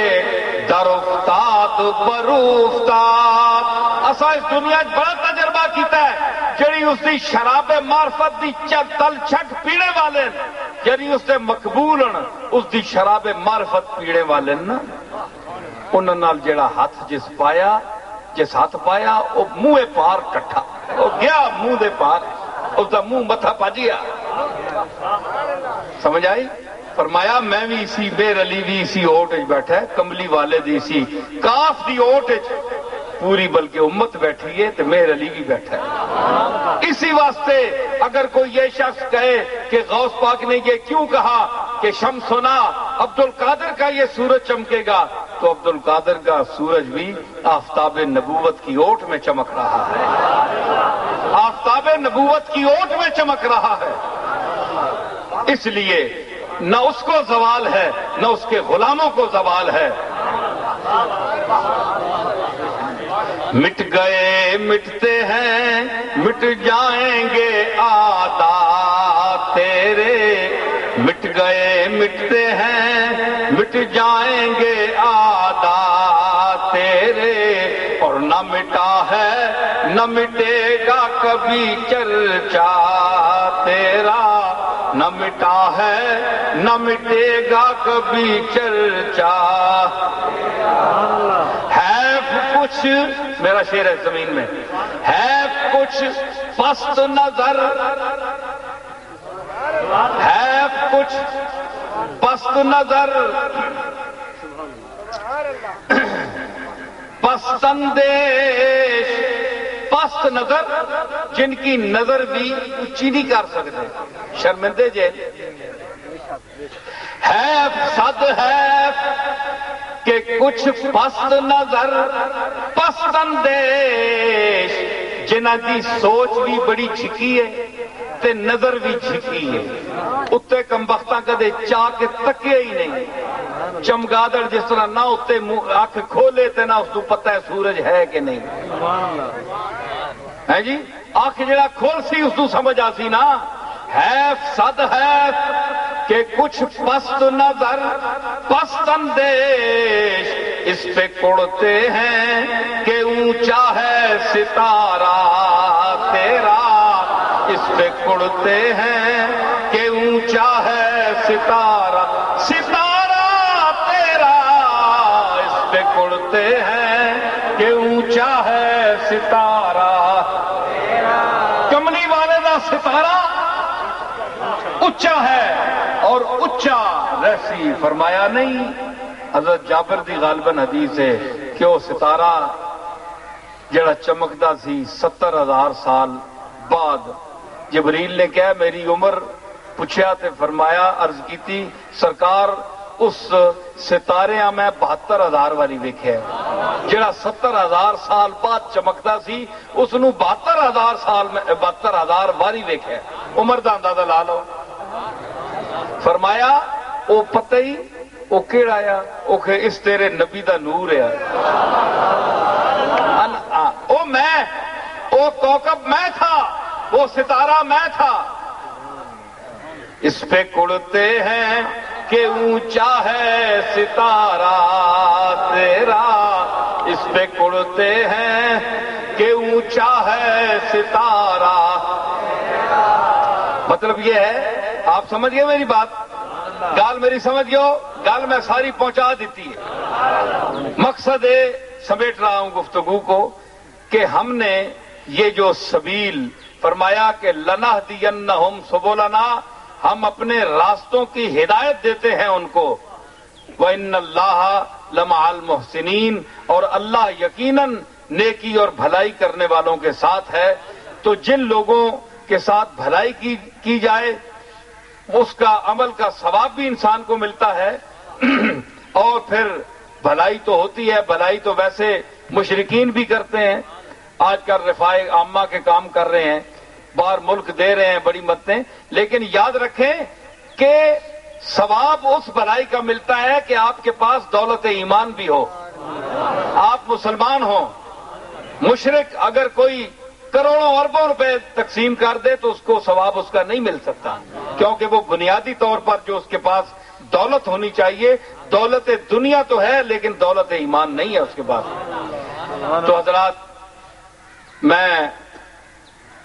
A: در افتاد بروفتاد. اسا اس دنیا بڑا تجربہ کیتا ہے جڑی اس دی شراب معرفت دی تل چھٹ پینے والے جڑی اس دے مقبول اس دی شراب معرفت پینے والے نا انہاں نال جڑا ہاتھ جس ہاتھ پایا وہ منہ پار کٹھا وہ گیا منہ دے پار اس دا منہ متھا پجیا. سمجھ آئی؟ فرمایا میں بھی اسی مہر علی بھی اسی اوٹ بیٹھا ہے کملی والے دی اسی کاف دی اوٹ پوری بلکہ امت بیٹھی ہے تو مہر علی بھی بیٹھا ہے. اسی واسطے اگر کوئی یہ شخص کہے کہ غوث پاک نے یہ کیوں کہا کہ شمسنا عبد القادر کا یہ سورج چمکے گا تو عبد القادر کا سورج بھی آفتاب نبوت کی اوٹ میں چمک رہا ہے. آفتاب نبوت کی اوٹ میں چمک رہا ہے. اس لیے نہ اس کو زوال ہے نہ اس کے غلاموں کو زوال ہے. مٹ گئے مٹتے ہیں مٹ جائیں گے عادات تیرے. مٹ گئے مٹتے ہیں مٹ جائیں گے عادات تیرے اور نہ مٹا ہے نہ مٹے گا کبھی چرچا تیرا. نہ مٹا ہے نہ مٹے گا کبھی چرچا. ہے کچھ میرا شعر ہے زمین میں ہے کچھ پست نظر ہے کچھ پست نظر پست اندیش. پست نظر جن کی نظر بھی اونچی نہیں کر سکتے شرمندے جے. ہے صد ہے کہ کچھ پست نظر پست اندیش جنہ دی سوچ بھی بڑی جھکی ہے تے نظر بھی جھکی ہے. اتنے کمبختہ کدے چاہ کے تکے ہی نہیں. چمگادڑ جس طرح نہ اتنے آنکھ کھولے تے نہ اس کو پتہ ہے سورج ہے کہ نہیں ہے جی. آنکھ جڑا کھول سی اس کو سمجھ آ سی نا. ہے صد ہے کہ کچھ پست نظر پست اندیش اس پہ کوڑتے ہیں کہ اونچا ہے ستارہ تیرا. اس پہ کوڑتے ہیں کہ اونچا ہے ستارہ ستارہ تیرا. اس پہ کوڑتے ہیں کہ اونچا ہے ستارہ. کملی والے دا ستارہ اچا ہے اور اچا رہسی. فرمایا نہیں حضرت جابر دی غالباً حدیث ہے کہ وہ ستارہ جڑا چمکدا سی 70,000 سال بعد جبریل نے کہا میری عمر پوچھا تے فرمایا عرض کیتی سرکار اس ستارے میں 72,000 والی ویکھیا جڑا 70,000 سال بعد چمکدا سی اس نو 72,000 سال میں 72,000 والی ویکھیا. عمر دا اندازہ لا لو. فرمایا او پتہ ہی او کیڑا آیا او کہ اس تیرے نبی دا نور ہے. او میں او کوكب میں تھا وہ وہ ستارہ میں تھا. اس پہ کڑتے ہیں کہ اونچا ہے ستارہ تیرا. اس پہ کڑتے ہیں کہ اونچا ہے ستارہ. مطلب یہ ہے، آپ سمجھ گئے میری بات؟ گال میری سمجھ گئے ہو؟ گال میں ساری پہنچا دیتی ہے. مقصد سمیٹ رہا ہوں گفتگو کو کہ ہم نے یہ جو سبیل فرمایا کہ لنہدینہم سبلنا، ہم اپنے راستوں کی ہدایت دیتے ہیں ان کو. وَإِنَّ اللَّهَ لَمَعَ الْمُحْسِنِينَ، اور اللہ یقیناً نیکی اور بھلائی کرنے والوں کے ساتھ ہے. تو جن لوگوں کے ساتھ بھلائی کی جائے اس کا عمل کا ثواب بھی انسان کو ملتا ہے. اور پھر بھلائی تو ہوتی ہے، بھلائی تو ویسے مشرکین بھی کرتے ہیں. آج کل رفاع عامہ کے کام کر رہے ہیں، باہر ملک دے رہے ہیں بڑی مدتیں، لیکن یاد رکھیں کہ ثواب اس بھلائی کا ملتا ہے کہ آپ کے پاس دولت ایمان بھی ہو، آپ مسلمان ہوں. مشرک اگر کوئی کروڑوں اربوں روپے تقسیم کر دے تو اس کو ثواب اس کا نہیں مل سکتا، کیونکہ وہ بنیادی طور پر جو اس کے پاس دولت ہونی چاہیے، دولت دنیا تو ہے لیکن دولت ایمان نہیں ہے اس کے پاس. تو حضرات، میں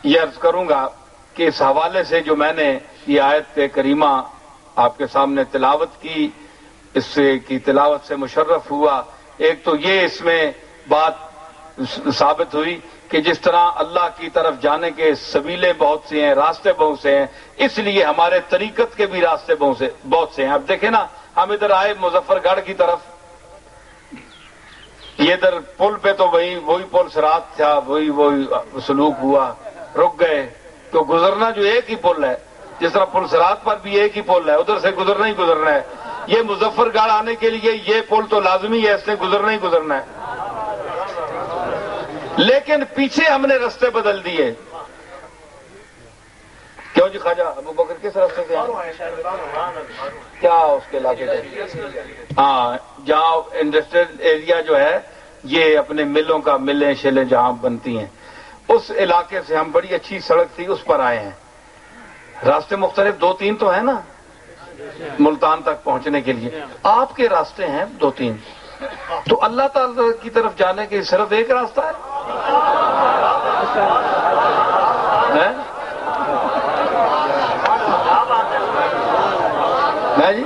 A: یہ عرض کروں گا کہ اس حوالے سے جو میں نے یہ آیت کریمہ آپ کے سامنے تلاوت کی، اس کی تلاوت سے مشرف ہوا. ایک تو یہ اس میں بات ثابت ہوئی کہ جس طرح اللہ کی طرف جانے کے سبیلیں بہت سے ہیں، راستے بہت سے ہیں، اس لیے ہمارے طریقت کے بھی راستے بہت سے ہیں. اب دیکھیں نا، ہم ادھر آئے مظفر گڑھ کی طرف، یہ ادھر پل پہ تو وہی پل صراط تھا، وہی سلوک ہوا، رک گئے. تو گزرنا جو ایک ہی پل ہے، جس طرح پل صراط پر بھی ایک ہی پل ہے، ادھر سے گزرنا ہی گزرنا ہے. یہ مظفر گڑھ آنے کے لیے یہ پل تو لازمی ہے، اس نے گزرنا ہی گزرنا ہے. لیکن پیچھے ہم نے رستے بدل دیے. کیوں جی خواجہ ابو بکر کس راستے سے کیا اس کے علاقے سے؟ ہاں، جہاں انڈسٹریل ایریا جو ہے، یہ اپنے ملوں کا ملیں شلیں جہاں بنتی ہیں، اس علاقے سے ہم، بڑی اچھی سڑک تھی اس پر آئے ہیں. راستے مختلف 2-3 تو ہیں نا ملتان تک پہنچنے کے لیے. آپ کے راستے ہیں 2-3، تو اللہ تعالی کی طرف جانے کے صرف ایک راستہ ہے. جی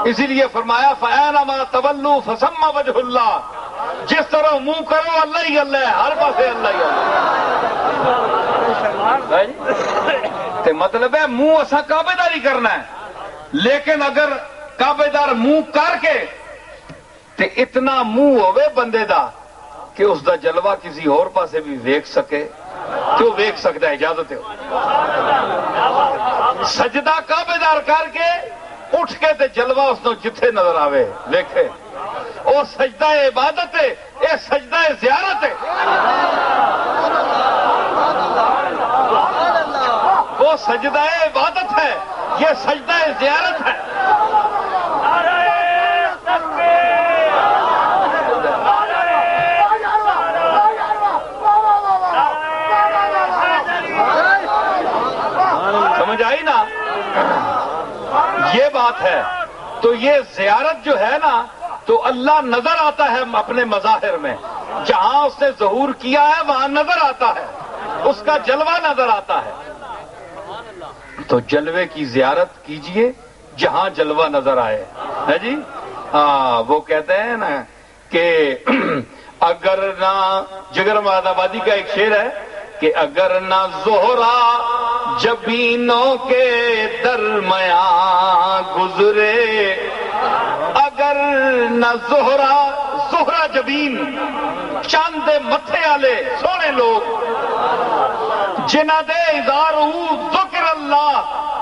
A: اسی لیے فرمایا فَأَيْنَمَا تَوَلُّوا فَثَمَّ وَجْهُ اللَّهِ، جس طرح منہ کرو اللہ ہی اللہ ہے، ہر پاسے اللہ ہی اللہ. تو مطلب ہے منہ اسا کعبے داری کرنا ہے، لیکن اگر کعبے دار منہ کر کے تے اتنا منہ ہوئے بندے دا کہ اس دا جلوہ کسی اور پاسے بھی ویکھ سکے، تو ویکھ سکتا ہے، اجازت ہے. سجدہ کعبے دار کر کے اٹھ کے تے جلوہ اس نے جتھے نظر آوے ویکھے. او سجدہ عبادت ہے، اے سجدہ زیارت ہے. وہ سجدہ عبادت ہے، یہ سجدہ زیارت ہے. سمجھ آئی نا؟ یہ بات ہے. تو یہ زیارت جو ہے نا، تو اللہ نظر آتا ہے اپنے مظاہر میں، جہاں اس نے ظہور کیا ہے وہاں نظر آتا ہے، اس کا جلوہ نظر آتا ہے. تو جلوے کی زیارت کیجئے جہاں جلوہ نظر آئے، ہے جی. ہاں، وہ کہتے ہیں نا کہ اگر نہ، جگر مراد آبادی کا ایک شعر ہے کہ اگر نہ زہرا جبینوں کے درمیان گزرے، اگر نہ زہرا جبین، چاند متھے والے سونے لوگ، جنہ دے اظہار ذکر اللہ،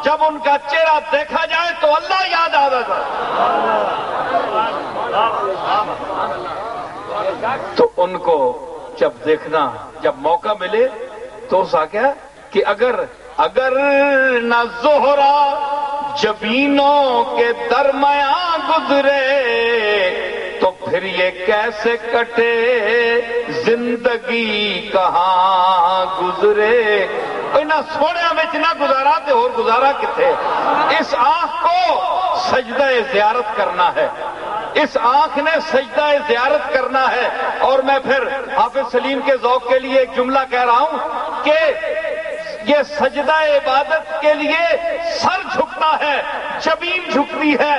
A: جب ان کا چہرہ دیکھا جائے تو اللہ یاد آ جاتا. تو ان کو جب دیکھنا، جب موقع ملے تو اس کیا کہ اگر نہ زہرا جبینوں کے درمیان گزرے تو پھر یہ کیسے کٹے زندگی کہاں گزرے. انہاں سونیاں وچ نہ گزارا تے اور گزارا کتھے؟ اس آنکھ کو سجدہ زیارت کرنا ہے، اس آنکھ نے سجدہ زیارت کرنا ہے۔ اور میں پھر حافظ سلیم کے ذوق کے لیے ایک جملہ کہہ رہا ہوں کہ یہ سجدہ عبادت کے لیے سر جھکتا ہے، جبین جھکتی ہے،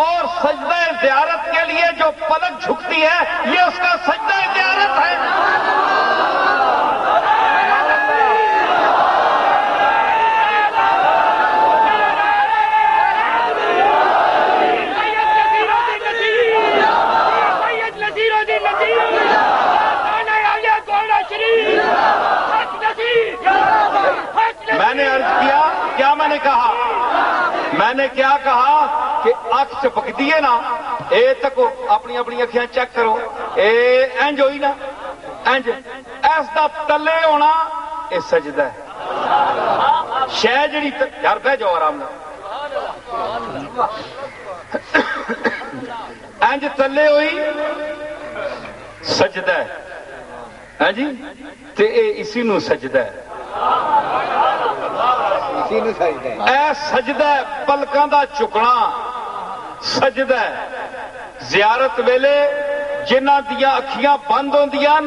A: اور سجدہ زیارت کے لیے جو پلک جھکتی ہے یہ اس کا سجدہ زیارت ہے۔ میں نے عرض کیا، کیا میں نے کہا؟ میں نے کیا کہا کہ اکھ چپکتی ہے نا، اے تکو اپنی اپنی اکھیاں چیک کرو، اے انج ہوئی نا، انج ایس دا تلے ہونا اے سجدہ ہے۔ شے جڑی یار بہ جاؤ آرام نال، انج تلے ہوئی سجدہ ہے، ہاں جی، تے اے اسی نو سجدہ ہے، اے سجدہ پلکاں دا چکنا سجدہ ہے۔ زیارت ویلے جنہ دیا اکھیاں بند ہوندیاں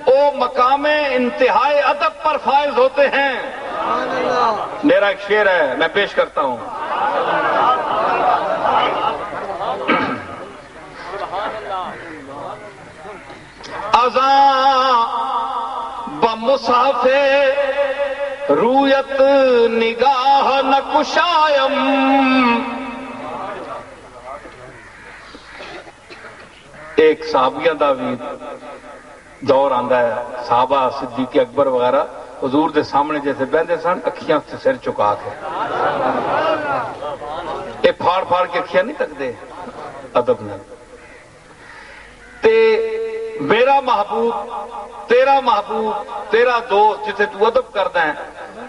A: او مقام انتہائی ادب پر فائز ہوتے ہیں۔ میرا ایک شعر ہے، میں پیش کرتا ہوں۔ اذاں بمصحف رویت نگاہ نہ کشایم، ایک صحابیہ دا بھی دور آندا ہے، صحابہ صدیق اکبر وغیرہ حضور دے سامنے جیسے بیٹھے سن، اکھیاں سے سر چکا کے، اے پھاڑ پھاڑ کے اکھیاں نہیں تکدے ادب نال۔ تے میرا محبوب، تیرا دوست جسے تو ادب کردا ہے،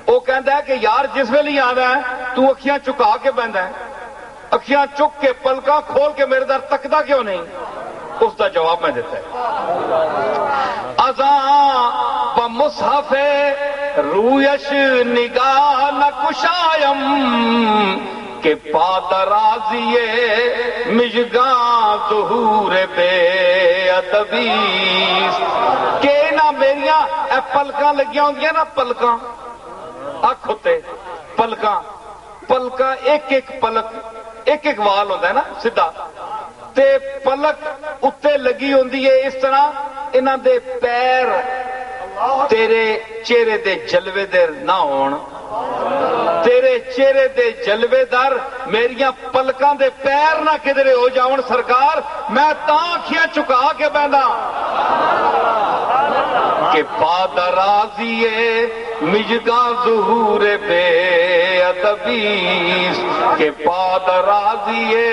A: وہ کہندا ہے کہ یار جس ویلے آندا ہے تو اکھیاں چکا کے بہندا ہے، اکھیاں چک کے پلکاں کھول کے میرے در تکدا کیوں نہیں؟ اس کا جواب میں دیتا ہے۔ اذاں بمصحف رویش نگاہ نہ کشایم، کہ پادرازیے مژگاں ظہور بے ادبیست، کہ نہ میریاں اے پلکاں لگیاں ہوندیاں نا، پلکاں اکھ ہوتے پلکاں ایک ایک پلک ایک ایک وال ہوتا ہے نا سیدھا، تے پلک اتے لگی ہوندی ہے، اس طرح انہاں دے پیر تیرے چہرے دے جلوے در نہ ہون، تیرے چہرے دے جلوے در میریاں پلکاں دے پیر نہ کدھرے ہو جاون سرکار، میں تاں اکھیاں چکا کے بہندا کہ پادرازیے مژگاں ظہور بے ادبیست، کہ پادرازیے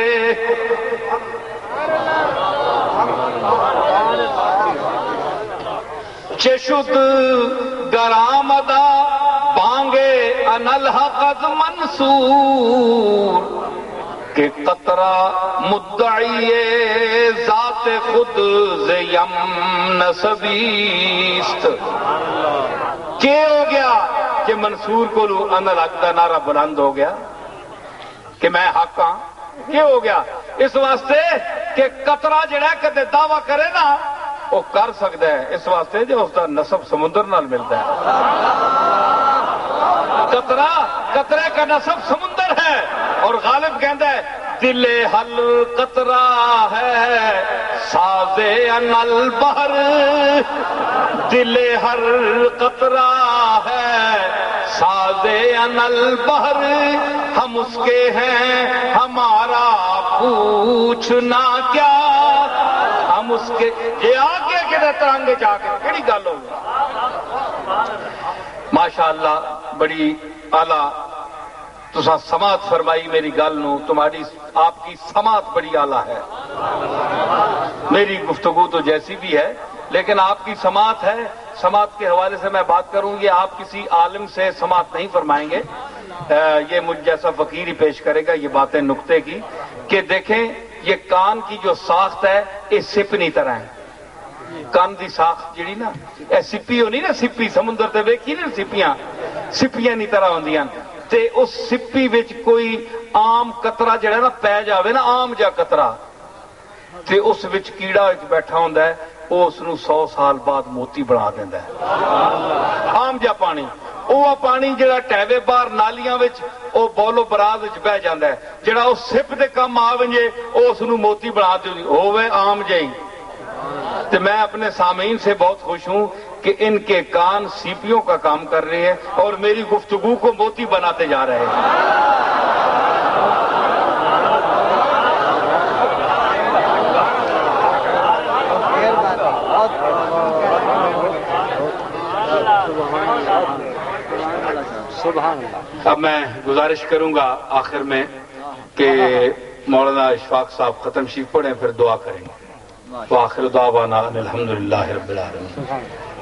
A: چشد گرامدہ بانگے انالحق از منصور، کہ قطرہ مدعی ذات خود زیم نسبیست۔ کیا ہو گیا کہ منصور کو انالحق دا نعرہ بلند ہو گیا کہ میں حق ہاں؟ کیا ہو گیا؟ اس واسطے کہ قطرہ جڑا کدے دعویٰ کرے نا وہ کر سکتا ہے، اس واسطے جو اس کا نسب سمندر نال ملتا ہے۔ قطرے کا نسب سمندر ہے، اور غالب کہندا ہے دل حل قطرہ ہے سازے انل بحر، دل ہر قطرہ ہے سازے انل بحر، ہم اس کے ہیں ہمارا پوچھنا کیا، ہم اس کے یہ آگے کدھر ترنگے جا کے کہڑی گل ہوگی؟ ماشاءاللہ بڑی اعلیٰ تساں سماعت فرمائی میری گل نو، تمہاری آپ کی سماعت بڑی اعلیٰ ہے۔ میری گفتگو تو جیسی بھی ہے لیکن آپ کی سماعت ہے۔ سماعت کے حوالے سے میں بات کروں، یہ آپ کسی عالم سے سماعت نہیں فرمائیں گے، یہ مجھ جیسا فقیر ہی پیش کرے گا یہ باتیں نقطے کی، کہ دیکھیں یہ کان کی جو ساخت ہے یہ سپنی طرح ہے۔ کان دی ساخت جڑی نا اے سپی ہونی نا، سپی سمندر تے ویکھی نا سپیاں، سپیاں نہیں طرح ہوندیاں تے اس سپی وچ کوئی عام قطرہ جڑا نا پی جاوے نا عام جا قطرہ تے اس وچ کیڑا وچ بیٹھا ہوندا ہے وہ اس نو 100 سال بعد موتی بنا دیندا ہے عام جا پانی وہ پانی جڑا ٹہوے باہر نالیاں وچ او بولو براز وچ بہ جاندا ہے جڑا اس سپ دے کم آ ونجے او اس نو موتی بنا دے ہوے عام جئی تو میں اپنے سامعین سے بہت خوش ہوں کہ ان کے کان سیپیوں کا کام کر رہے ہیں اور میری گفتگو کو موتی بناتے جا رہے ہیں اب میں گزارش کروں گا آخر میں کہ مولانا اشفاق صاحب ختم شریف پڑھیں پھر دعا کریں وآخر دعوانا الحمدللہ رب العالمین